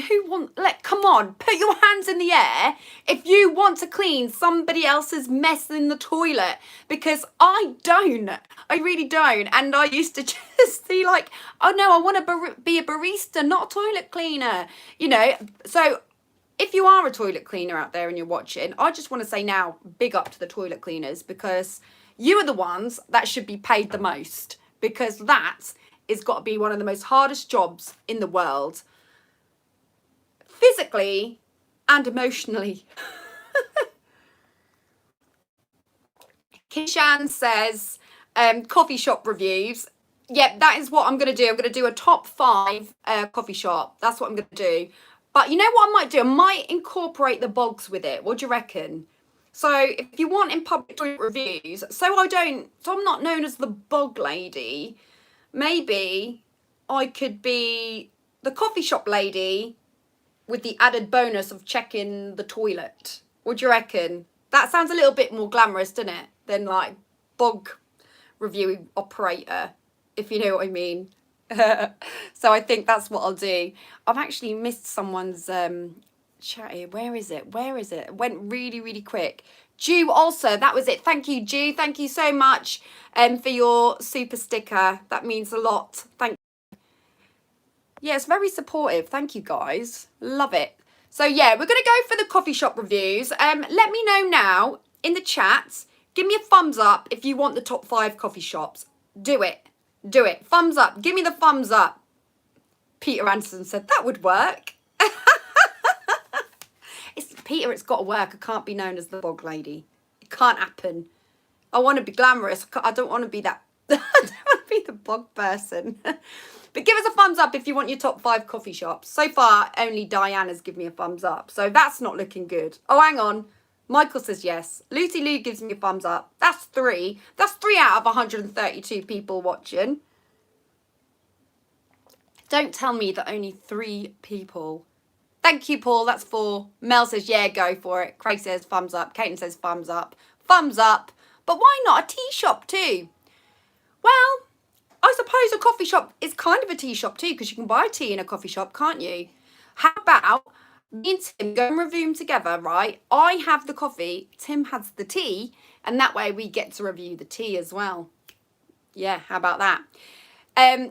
S1: come on, put your hands in the air if you want to clean somebody else's mess in the toilet. Because I don't. I really don't. And I used to just be like, oh no, I want to be a barista, not a toilet cleaner. You know, so if you are a toilet cleaner out there and you're watching, I just want to say now, big up to the toilet cleaners, because you are the ones that should be paid the most, because that has got to be one of the most hardest jobs in the world, physically and emotionally. Kishan says, coffee shop reviews. Yep, that is what I'm going to do. I'm going to do a top 5 coffee shop. That's what I'm going to do. But you know what I might do? I might incorporate the bogs with it. What do you reckon? So if you want in public toilet reviews, so I'm not known as the bog lady, maybe I could be the coffee shop lady with the added bonus of checking the toilet. What do you reckon? That sounds a little bit more glamorous, doesn't it? Than like bog review operator, if you know what I mean. So I think that's what I'll do. I've actually missed someone's chat here. Where is it? It went really, really quick. Jew also, that was it. Thank you, Jew. Thank you so much for your super sticker. That means a lot. Thank you. Yeah, it's very supportive. Thank you, guys. Love it. So yeah, we're going to go for the coffee shop reviews. Let me know now in the chat. Give me a thumbs up if you want the top 5 coffee shops. Do it. Do it. Thumbs up. Give me the thumbs up. Peter Anderson said that would work. Peter, it's got to work. I can't be known as the bog lady. It can't happen. I want to be glamorous. I don't want to be that. I don't want to be the bog person. But give us a thumbs up if you want your top 5 coffee shops. So far, only Diana's given me a thumbs up. So that's not looking good. Oh, hang on. Michael says yes. Lucy Lou gives me a thumbs up. That's 3. That's 3 out of 132 people watching. Don't tell me that only 3 people. Thank you, Paul. That's 4. Mel says, yeah, go for it. Craig says, thumbs up. Caitlin says, thumbs up. Thumbs up. But why not a tea shop too? Well, I suppose a coffee shop is kind of a tea shop too, because you can buy tea in a coffee shop, can't you? How about me and Tim go and review them together, right? I have the coffee, Tim has the tea, and that way we get to review the tea as well. Yeah, how about that?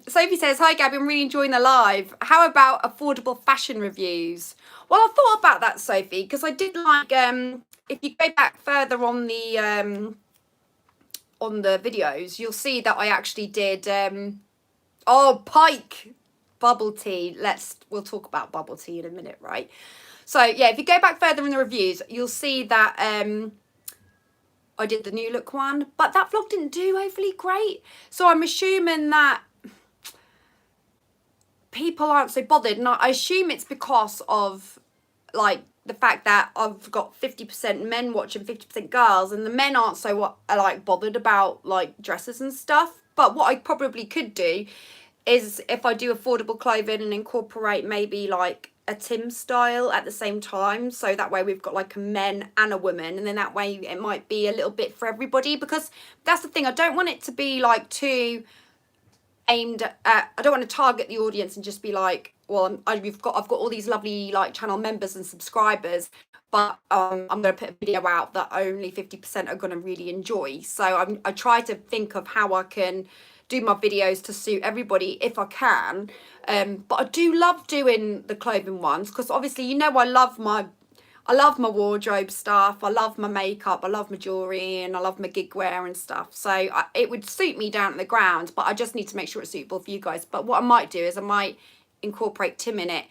S1: Sophie says, hi Gabby, I'm really enjoying the live. How about affordable fashion reviews? Well, I thought about that, Sophie, because I did like, if you go back further on the videos, you'll see that I actually did, Pike bubble tea. We'll talk about bubble tea in a minute, right? So yeah, if you go back further in the reviews, you'll see that I did the new look one, but that vlog didn't do overly great. So I'm assuming that people aren't so bothered, and I assume it's because of like the fact that I've got 50% men watching, 50% girls, and the men aren't so like bothered about like dresses and stuff. But what I probably could do is if I do affordable clothing and incorporate maybe like a Tim style at the same time, so that way we've got like a men and a woman, and then that way it might be a little bit for everybody, because that's the thing, I don't want it to be like too aimed at, I don't want to target the audience and just be like, well, I've got all these lovely like channel members and subscribers, but I'm going to put a video out that only 50% are going to really enjoy. So I try to think of how I can do my videos to suit everybody if I can. But I do love doing the clothing ones, because obviously, you know, I love my I love my wardrobe stuff. I love my makeup. I love my jewellery, and I love my gig wear and stuff. So it would suit me down to the ground, but I just need to make sure it's suitable for you guys. But what I might do is I might incorporate Tim in it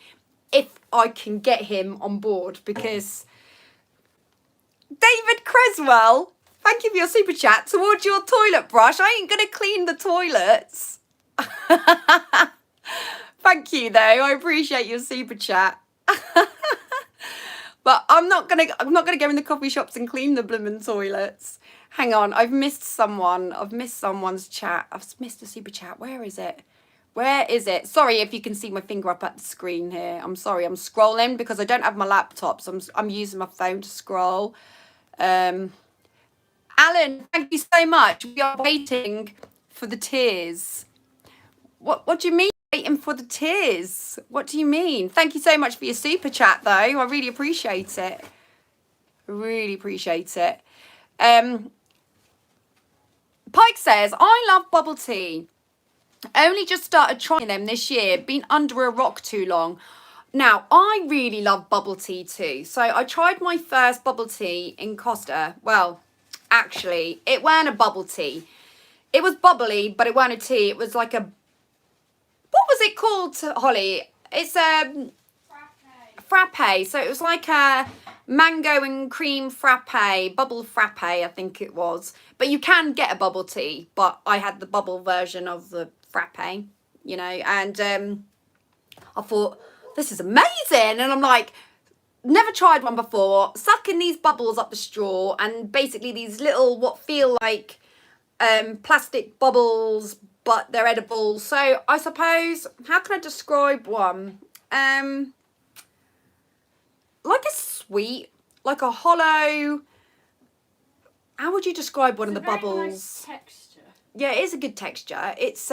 S1: if I can get him on board, because David Creswell, thank you for your super chat. Towards your toilet brush, I ain't going to clean the toilets. Thank you though. I appreciate your super chat. But I'm not gonna go in the coffee shops and clean the bloomin' toilets. Hang on, I've missed someone. I've missed someone's chat. I've missed a super chat. Where is it? Where is it? Sorry if you can see my finger up at the screen here. I'm sorry. I'm scrolling because I don't have my laptop, so I'm using my phone to scroll. Alan, thank you so much. We are waiting for the tears. What do you mean waiting for the tears? What do you mean? Thank you so much for your super chat though. I really appreciate it. Really appreciate it. Pike says, I love bubble tea. Only just started trying them this year. Been under a rock too long. Now, I really love bubble tea too. So I tried my first bubble tea in Costa. Well, actually, it weren't a bubble tea. It was bubbly, but it weren't a tea. It was like a... What was it called, Holly? It's a... Frappe. So it was like a mango and cream frappe, bubble frappe, I think it was. But you can get a bubble tea, but I had the bubble version of the frappe, you know, and I thought, this is amazing. And I'm like, never tried one before, sucking these bubbles up the straw, and basically these little, what feel like plastic bubbles, but they're edible. So I suppose, how can I describe one? Like a sweet, like a hollow. How would you describe one of the bubbles?
S2: Nice texture.
S1: Yeah, it is a good texture. It's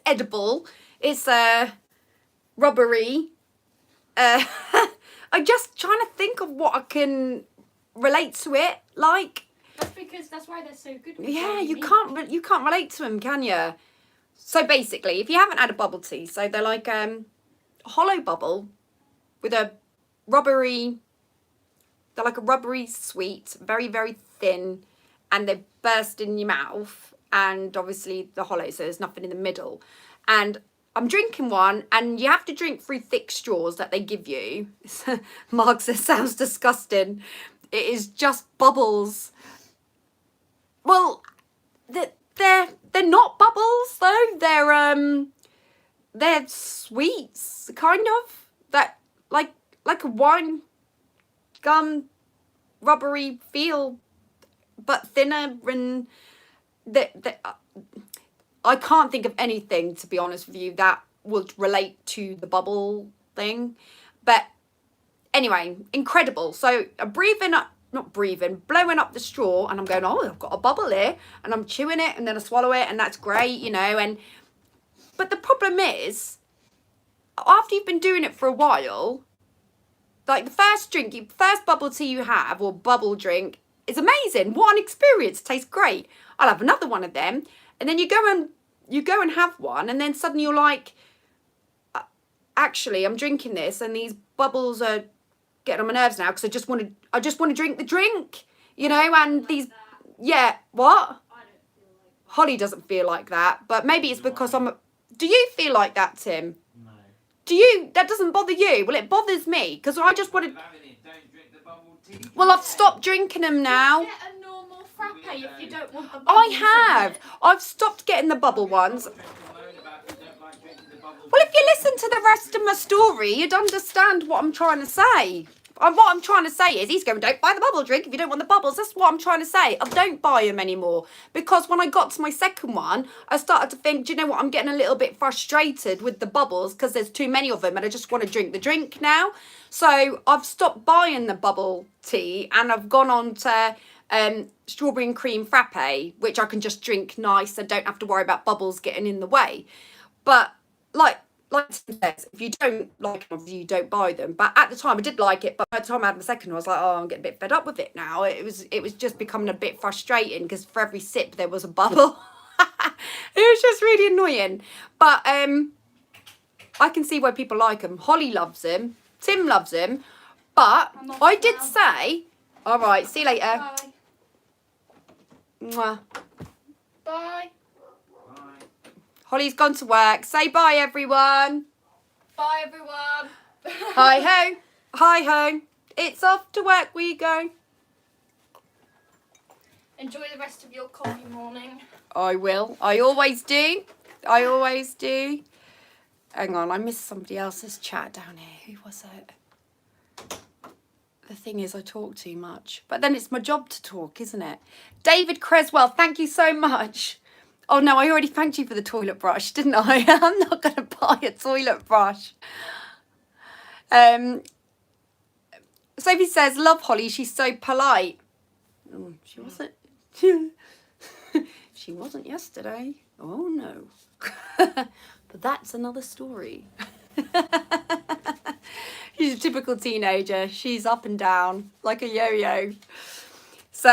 S1: edible. It's rubbery. I'm just trying to think of what I can relate to it like.
S2: That's why they're so good.
S1: Yeah, you can't relate to them, can you? So basically, if you haven't had a bubble tea, so they're like a hollow bubble with a rubbery. They're like a rubbery sweet, very, very thin, and they burst in your mouth, and obviously the hollow, so there's nothing in the middle. And I'm drinking one, and you have to drink through thick straws that they give you. Mark says, sounds disgusting. It is just bubbles. Well, they're not bubbles though. They're sweets, kind of. That like a wine gum rubbery feel, but thinner, and I can't think of anything, to be honest with you, that would relate to the bubble thing. But anyway, incredible. So I'm blowing up the straw, and I'm going, oh, I've got a bubble here, and I'm chewing it, and then I swallow it, and that's great, you know. But the problem is, after you've been doing it for a while, like the first bubble tea you have, or bubble drink, is amazing. What an experience. Tastes great. I'll have another one of them. And then you go and have one, and then suddenly you're like, actually, I'm drinking this, and these bubbles are getting on my nerves now, because I just want to drink the drink, you know. And these, yeah, what? Holly doesn't feel like that, but maybe it's because do you feel like that, Tim?
S3: No.
S1: That doesn't bother you? Well, it bothers me, because I just want to...
S3: Don't drink the bubble tea.
S1: Well, I've stopped drinking them now.
S2: Get a normal frappe if you don't want the bubbles.
S1: I have. I've stopped getting the bubble ones. Well, if you listen to the rest of my story, you'd understand what I'm trying to say. What I'm trying to say is, he's going, don't buy the bubble drink if you don't want the bubbles. That's what I'm trying to say. I don't buy them anymore. Because when I got to my second one, I started to think, do you know what? I'm getting a little bit frustrated with the bubbles, because there's too many of them, and I just want to drink the drink now. So I've stopped buying the bubble tea, and I've gone on to strawberry and cream frappe, which I can just drink nice and don't have to worry about bubbles getting in the way. But like Tim says, if you don't like them, you don't buy them. But at the time I did like it, but by the time I had my second one, I was like, oh, I'm getting a bit fed up with it now. It was just becoming a bit frustrating, because for every sip there was a bubble. It was just really annoying. But I can see why people like them. Holly loves them. Tim loves them. But
S2: I'm off
S1: I did
S2: now.
S1: say, all right, see you later.
S2: Bye.
S1: Mwah.
S2: Bye.
S3: Bye.
S1: Holly's gone to work. Say bye, everyone.
S2: Bye, everyone.
S1: Hi ho. Hi ho. It's off to work we go.
S2: Enjoy the rest of your coffee morning.
S1: I will. I always do. I always do. Hang on, I missed somebody else's chat down here. Who was it? The thing is, I talk too much. But then it's my job to talk, isn't it? David Creswell, thank you so much. Oh no, I already thanked you for the toilet brush, didn't I? I'm not going to buy a toilet brush. Sophie says, love Holly, she's so polite. Oh, she wasn't. She wasn't yesterday. Oh no. But that's another story. She's a typical teenager. She's up and down like a yo-yo. So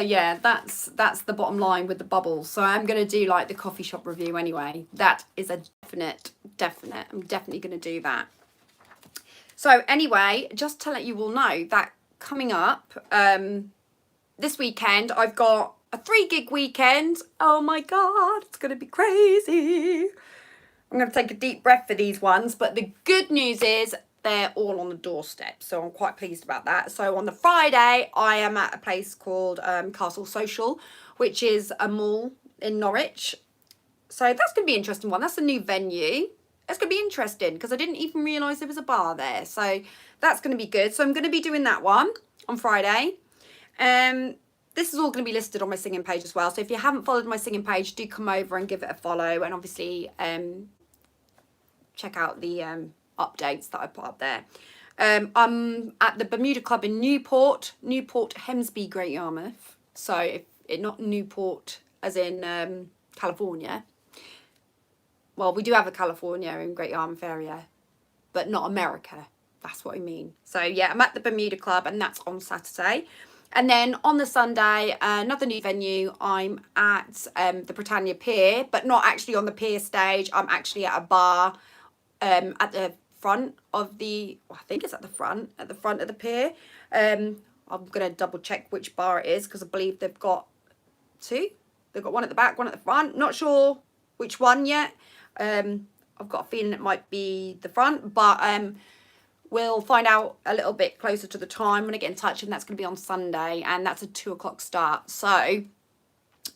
S1: yeah, that's the bottom line with the bubbles. So I'm gonna do like the coffee shop review anyway. That is a definite. I'm definitely gonna do that. So anyway, just to let you all know that coming up this weekend, I've got a 3-gig weekend. Oh my God, it's gonna be crazy. I'm gonna take a deep breath for these ones, but the good news is they're all on the doorstep, so I'm quite pleased about that. So on the Friday, I am at a place called Castle Social, which is a mall in Norwich. So that's going to be an interesting one. That's a new venue. It's going to be interesting because I didn't even realise there was a bar there. So that's going to be good. So I'm going to be doing that one on Friday. This is all going to be listed on my singing page as well. So if you haven't followed my singing page, do come over and give it a follow. And obviously check out the updates that I put up there. I'm at the Bermuda Club in Newport Hemsby, Great Yarmouth. So not Newport as in California. Well, we do have a California in Great Yarmouth area, but not America. That's what I mean. So yeah, I'm at the Bermuda Club and that's on Saturday. And then on the Sunday, another new venue, I'm at the Britannia Pier, but not actually on the pier stage. I'm actually at a bar at the front of the, I think it's at the front of the pier. I'm going to double check which bar it is because I believe they've got 2. They've got one at the back, one at the front. Not sure which one yet. I've got a feeling it might be the front, but we'll find out a little bit closer to the time when I get in touch, and that's going to be on Sunday, and that's a 2 o'clock start. So,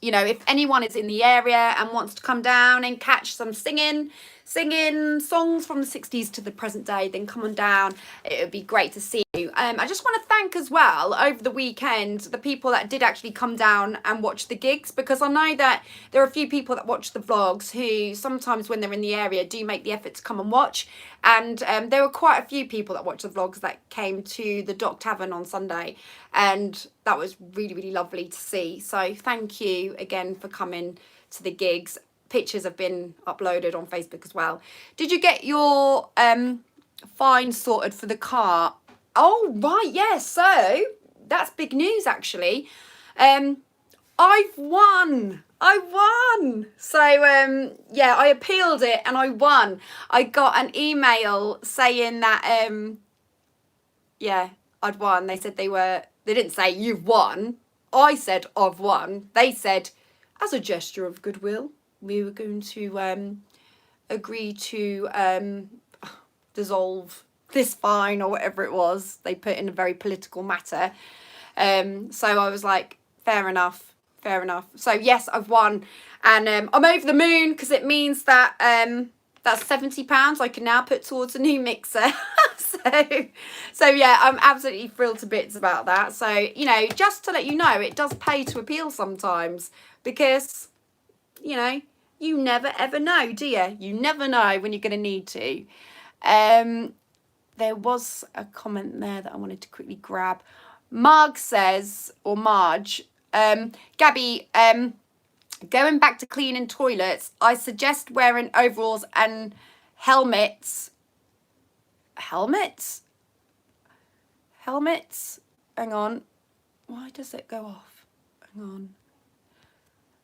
S1: you know, if anyone is in the area and wants to come down and catch some singing songs from the 60s to the present day, then come on down. It would be great to see you. I just want to thank as well over the weekend the people that did actually come down and watch the gigs, because I know that there are a few people that watch the vlogs who sometimes when they're in the area do make the effort to come and watch, and there were quite a few people that watched the vlogs that came to the Dock Tavern on Sunday, and that was really, really lovely to see. So thank you again for coming to the gigs. Pictures have been uploaded on Facebook as well. Did you get your fine sorted for the car? Oh, right, yes. So that's big news, actually. I've won. I won. So, yeah, I appealed it and I won. I got an email saying that, yeah, I'd won. They said they didn't say you've won. I said I've won. They said, as a gesture of goodwill, we were going to agree to dissolve this fine or whatever it was. They put in a very political matter. So I was like, fair enough. So yes, I've won. And I'm over the moon because it means that that's £70 I can now put towards a new mixer. so yeah, I'm absolutely thrilled to bits about that. So, you know, just to let you know, it does pay to appeal sometimes because, you know, you never ever know, do you? You never know when you're going to need to. There was a comment there that I wanted to quickly grab. Marge says, or Marge, Gabby, going back to cleaning toilets, I suggest wearing overalls and helmets. Helmets? Hang on. Why does it go off? Hang on.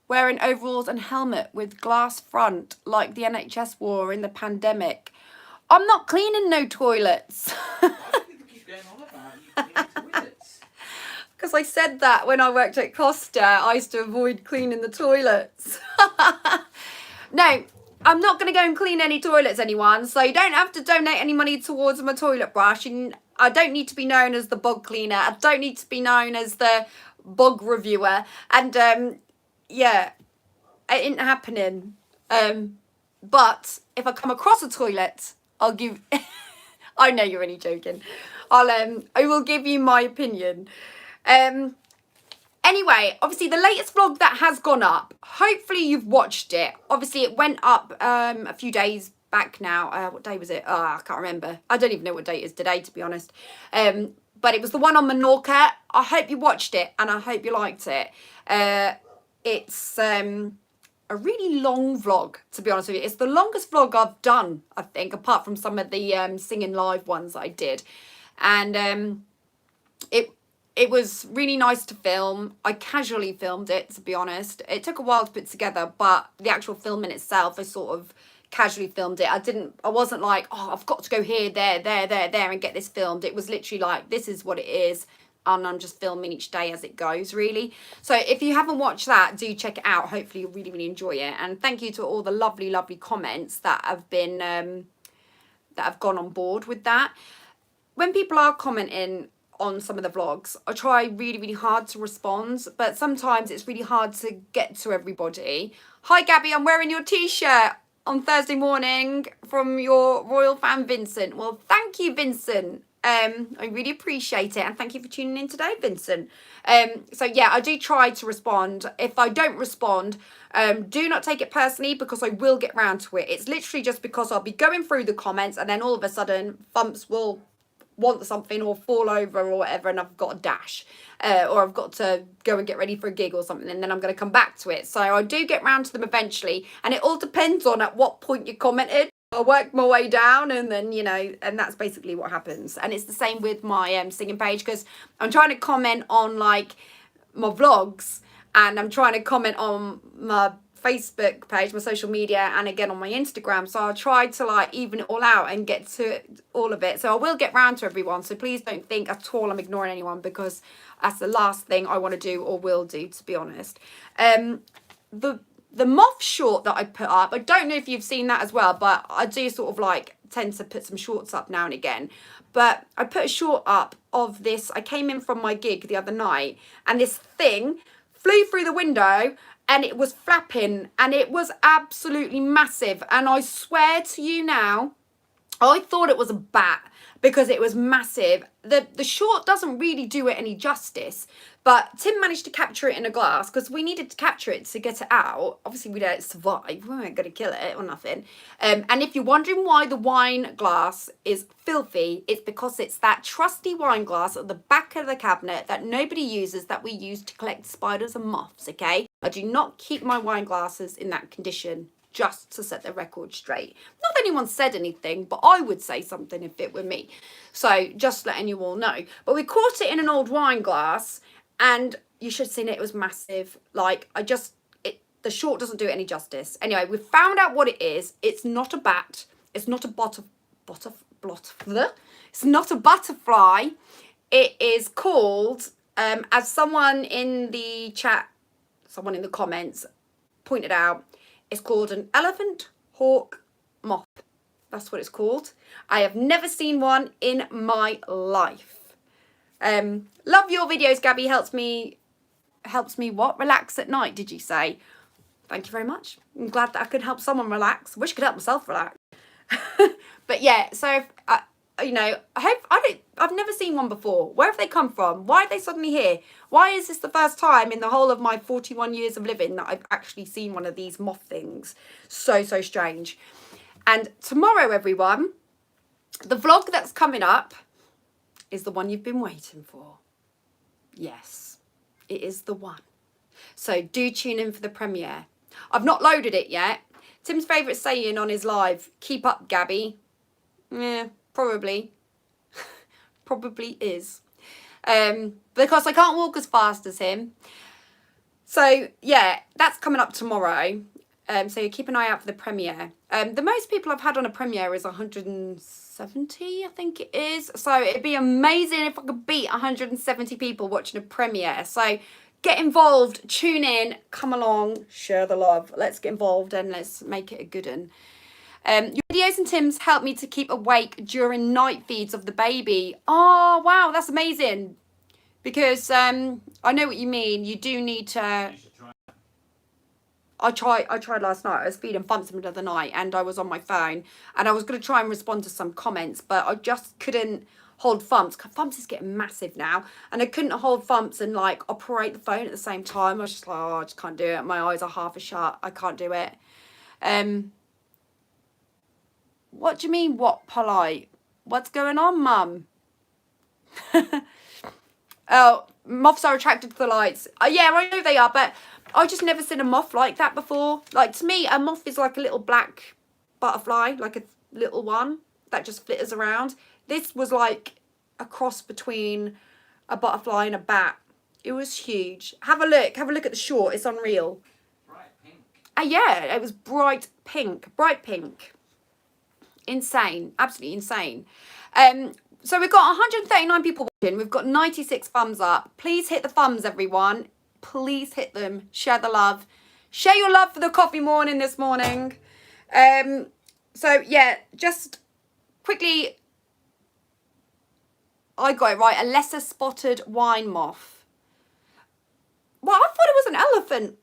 S1: Wearing overalls and helmet with glass front like the NHS wore in the pandemic. I'm not cleaning no toilets.
S3: Why do people keep going Toilets.
S1: Because I said that when I worked at Costa, I used to avoid cleaning the toilets. No, I'm not going to go and clean any toilets, anyone. So you don't have to donate any money towards my toilet brush. And I don't need to be known as the bug cleaner. I don't need to be known as the bug reviewer. And yeah, it ain't happening. But if I come across a toilet, I'll give... I know you're only joking. I will give you my opinion. Anyway, obviously the latest vlog that has gone up, hopefully you've watched it. Obviously it went up a few days back now. What day was it? Oh, I can't remember. I don't even know what date it is today, to be honest. But it was the one on Menorca. I hope you watched it and I hope you liked it. It's a really long vlog, to be honest with you. It's the longest vlog I've done, I think, apart from some of the singing live ones I did. And it was really nice to film. I casually filmed it, to be honest. It took a while to put together, but the actual filming itself, I sort of casually filmed it. I wasn't like, oh, I've got to go here, there, and get this filmed. It was literally like, this is what it is. And I'm just filming each day as it goes, really. So if you haven't watched that, do check it out. Hopefully you'll really, really enjoy it. And thank you to all the lovely, lovely comments that have been, that have gone on board with that. When people are commenting on some of the vlogs, I try really, really hard to respond, but sometimes it's really hard to get to everybody. Hi Gabby, I'm wearing your t-shirt on Thursday morning from your royal fan Vincent. Well, thank you, Vincent. I really appreciate it, and thank you for tuning in today, Vincent. So yeah, I do try to respond. If I don't respond, do not take it personally, because I will get round to it. It's literally just because I'll be going through the comments and then all of a sudden Thumps will want something or fall over or whatever, and I've got a dash, or I've got to go and get ready for a gig or something, and then I'm going to come back to it. So I do get round to them eventually, and it all depends on at what point you commented. I work my way down, and then, you know, and that's basically what happens. And it's the same with my singing page, because I'm trying to comment on like my vlogs, and I'm trying to comment on my Facebook page, my social media, and again on my Instagram. So I'll try to like even it all out and get to all of it. So I will get round to everyone. So please don't think at all I'm ignoring anyone, because that's the last thing I want to do or will do, to be honest. The moth short that I put up, I don't know if you've seen that as well, but I do sort of like tend to put some shorts up now and again. But I put a short up of this. I came in from my gig the other night, and this thing flew through the window, and it was flapping, and it was absolutely massive. And I swear to you now, I thought it was a bat because it was massive. The short doesn't really do it any justice, but Tim managed to capture it in a glass, because we needed to capture it to get it out. Obviously, we don't survive. We weren't going to kill it or nothing. And if you're wondering why the wine glass is filthy, it's because it's that trusty wine glass at the back of the cabinet that nobody uses, that we use to collect spiders and moths, okay? I do not keep my wine glasses in that condition, just to set the record straight. Not that anyone said anything, but I would say something if it were me. So just letting you all know. But we caught it in an old wine glass, and you should have seen it. It was massive. Like, the short doesn't do it any justice. Anyway, we found out what it is. It's not a bat. It's not a it's not a butterfly. It is called, as someone in the chat, someone in the comments pointed out, it's called an elephant hawk moth. That's what it's called. I have never seen one in my life. Love your videos, Gabby. Helps me what? Relax at night, did you say? Thank you very much. I'm glad that I could help someone relax. Wish I could help myself relax. But yeah, so you know, I've never seen one before. Where have they come from? Why are they suddenly here? Why is this the first time in the whole of my 41 years of living that I've actually seen one of these moth things? So strange. And tomorrow, everyone, the vlog that's coming up is the one you've been waiting for. Yes, it is the one. So do tune in for the premiere. I've not loaded it yet. Tim's favourite saying on his live, keep up, Gabby. Yeah, probably. Probably is. Because I can't walk as fast as him. So, yeah, that's coming up tomorrow. So keep an eye out for the premiere. The most people I've had on a premiere is 170, I think it is. So it'd be amazing if I could beat 170 people watching a premiere. So get involved, tune in, come along, share the love. Let's get involved and let's make it a good one. Your videos and Tim's help me to keep awake during night feeds of the baby. Oh, wow, that's amazing. Because I know what you mean. You do need to...
S3: You should try.
S1: I tried last night. I was feeding Fumps in the middle of the night and I was on my phone and I was going to try and respond to some comments, but I just couldn't hold Fumps. Fumps is getting massive now and I couldn't hold Fumps and like operate the phone at the same time. I was just like, oh, I just can't do it. My eyes are half shut. I can't do it. What do you mean, what polite? What's going on, Mum? Oh, moths are attracted to the lights. Yeah, I know they are, but I just never seen a moth like that before. Like, to me, a moth is like a little black butterfly, like a little one that just flitters around. This was like a cross between a butterfly and a bat. It was huge. Have a look at the short. It's unreal.
S3: Bright pink.
S1: Yeah, it was bright pink. Insane, absolutely insane. So we've got 139 people watching. We've got 96 thumbs up. Please hit the thumbs, everyone. Please hit them. Share the love. Share your love for the coffee morning this morning. So yeah, just quickly, I got it right. A lesser spotted wine moth. Well, I thought it was an elephant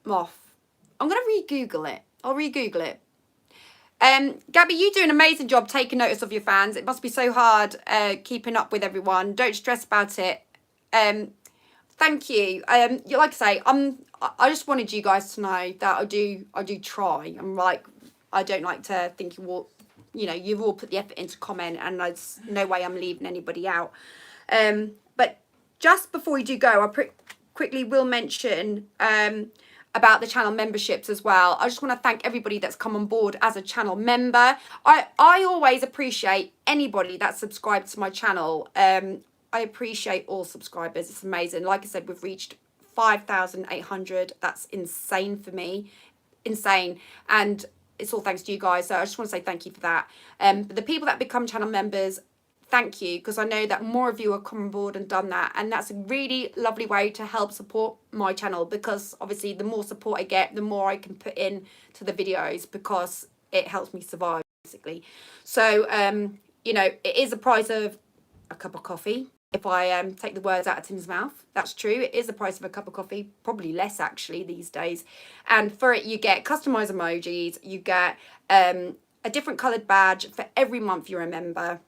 S1: moth. I'm gonna re-Google it. I'll re-Google it. Gabby, you do an amazing job taking notice of your fans. It must be so hard keeping up with everyone. Don't stress about it. Thank you. Like I say, I just wanted you guys to know that I do try. I'm like, I don't like to think you've all put the effort into comment, and there's no way I'm leaving anybody out. But just before we do go, I quickly will mention about the channel memberships as well. I just want to thank everybody that's come on board as a channel member. I always appreciate anybody that subscribes to my channel. I appreciate all subscribers. It's amazing. Like I said, we've reached 5,800. That's insane for me. Insane. And it's all thanks to you guys. So I just want to say thank you for that. But the people that become channel members, thank you, because I know that more of you have come on board and done that, and that's a really lovely way to help support my channel, because obviously the more support I get, the more I can put in to the videos, because it helps me survive basically. So it is the price of a cup of coffee. If I take the words out of Tim's mouth, that's true. It is the price of a cup of coffee, probably less actually these days. And for it, you get customized emojis, you get a different coloured badge for every month you're a member.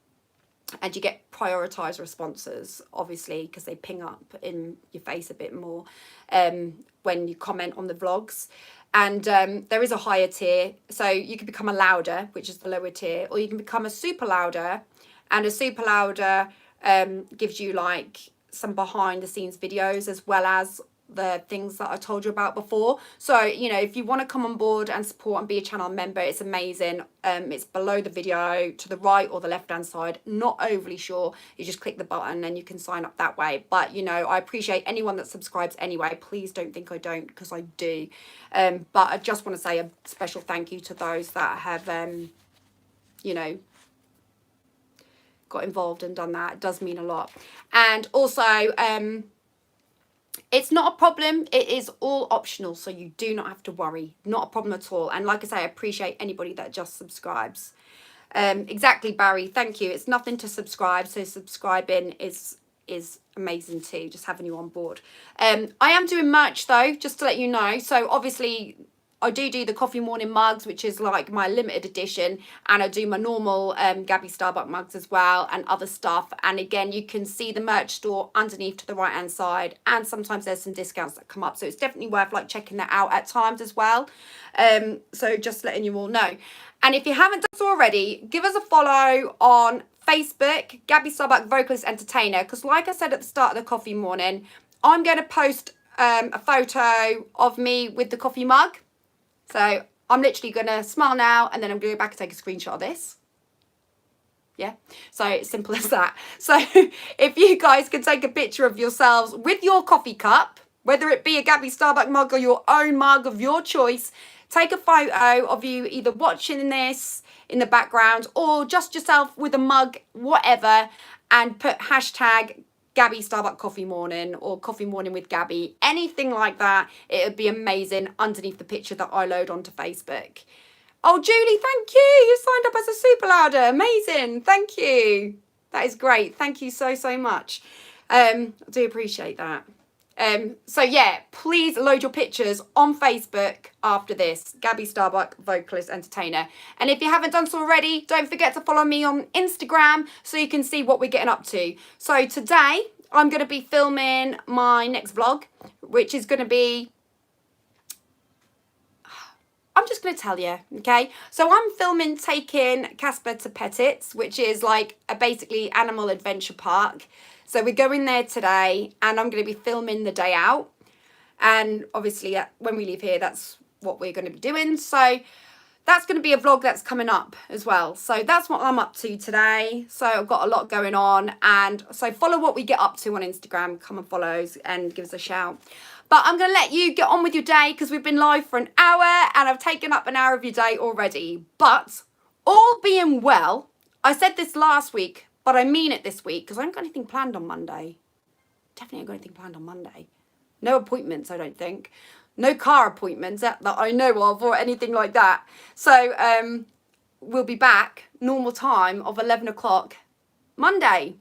S1: And you get prioritised responses, obviously, because they ping up in your face a bit more when you comment on the vlogs. And there is a higher tier. So you can become a louder, which is the lower tier, or you can become a super louder. And a super louder gives you like some behind the scenes videos, as well as the things that I told you about before. So if you want to come on board and support and be a channel member, it's amazing. It's below the video to the right or the left hand side, not overly sure. You just click the button and you can sign up that way. But I appreciate anyone that subscribes anyway. Please don't think I don't, because I do. But I just want to say a special thank you to those that have got involved and done that. It does mean a lot. And also it's not a problem. It is all optional, so you do not have to worry. Not a problem at all. And like I say, I appreciate anybody that just subscribes. Exactly, Barry. Thank you. It's nothing to subscribe, so subscribing is amazing too, just having you on board. I am doing merch though, just to let you know. So obviously I do the coffee morning mugs, which is like my limited edition, and I do my normal Gabby Starbucks mugs as well, and other stuff. And again, you can see the merch store underneath to the right hand side, and sometimes there's some discounts that come up, so it's definitely worth like checking that out at times as well. So just letting you all know. And if you haven't done so already, give us a follow on Facebook, Gabby Starbucks Vocalist Entertainer, because like I said at the start of the coffee morning, I'm going to post a photo of me with the coffee mug. So I'm literally going to smile now, and then I'm going to go back and take a screenshot of this. Yeah, so it's simple as that. So if you guys can take a picture of yourselves with your coffee cup, whether it be a Gabby Starbucks mug or your own mug of your choice, take a photo of you either watching this in the background or just yourself with a mug, whatever, and put hashtag Gabby Starbucks Coffee Morning or Coffee Morning with Gabby, anything like that. It would be amazing underneath the picture that I load onto Facebook. Oh, Julie, thank you. You signed up as a super louder. Amazing. Thank you. That is great. Thank you so, so much. I do appreciate that. So yeah, please load your pictures on Facebook after this. Gabby Starbuck, vocalist, entertainer. And if you haven't done so already, don't forget to follow me on Instagram so you can see what we're getting up to. So today I'm going to be filming my next vlog, which is going to be, I'm just going to tell you, okay? So I'm filming taking Casper to Pettit's, which is like a basically animal adventure park. So we're going there today and I'm going to be filming the day out. And obviously when we leave here, that's what we're going to be doing. So that's going to be a vlog that's coming up as well. So that's what I'm up to today. So I've got a lot going on. And so follow what we get up to on Instagram. Come and follow us and give us a shout. But I'm going to let you get on with your day because we've been live for an hour and I've taken up an hour of your day already. But all being well, I said this last week, but I mean it this week because I haven't got anything planned on Monday. Definitely haven't got anything planned on Monday. No appointments, I don't think. No car appointments that I know of or anything like that. So we'll be back normal time of 11 o'clock Monday.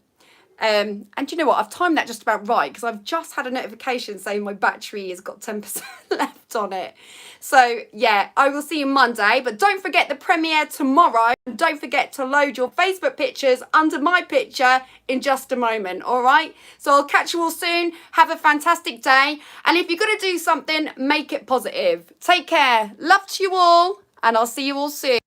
S1: And you know what? I've timed that just about right because I've just had a notification saying my battery has got 10% left on it. So yeah, I will see you Monday. But don't forget the premiere tomorrow. And don't forget to load your Facebook pictures under my picture in just a moment. All right? So I'll catch you all soon. Have a fantastic day. And if you're going to do something, make it positive. Take care. Love to you all. And I'll see you all soon.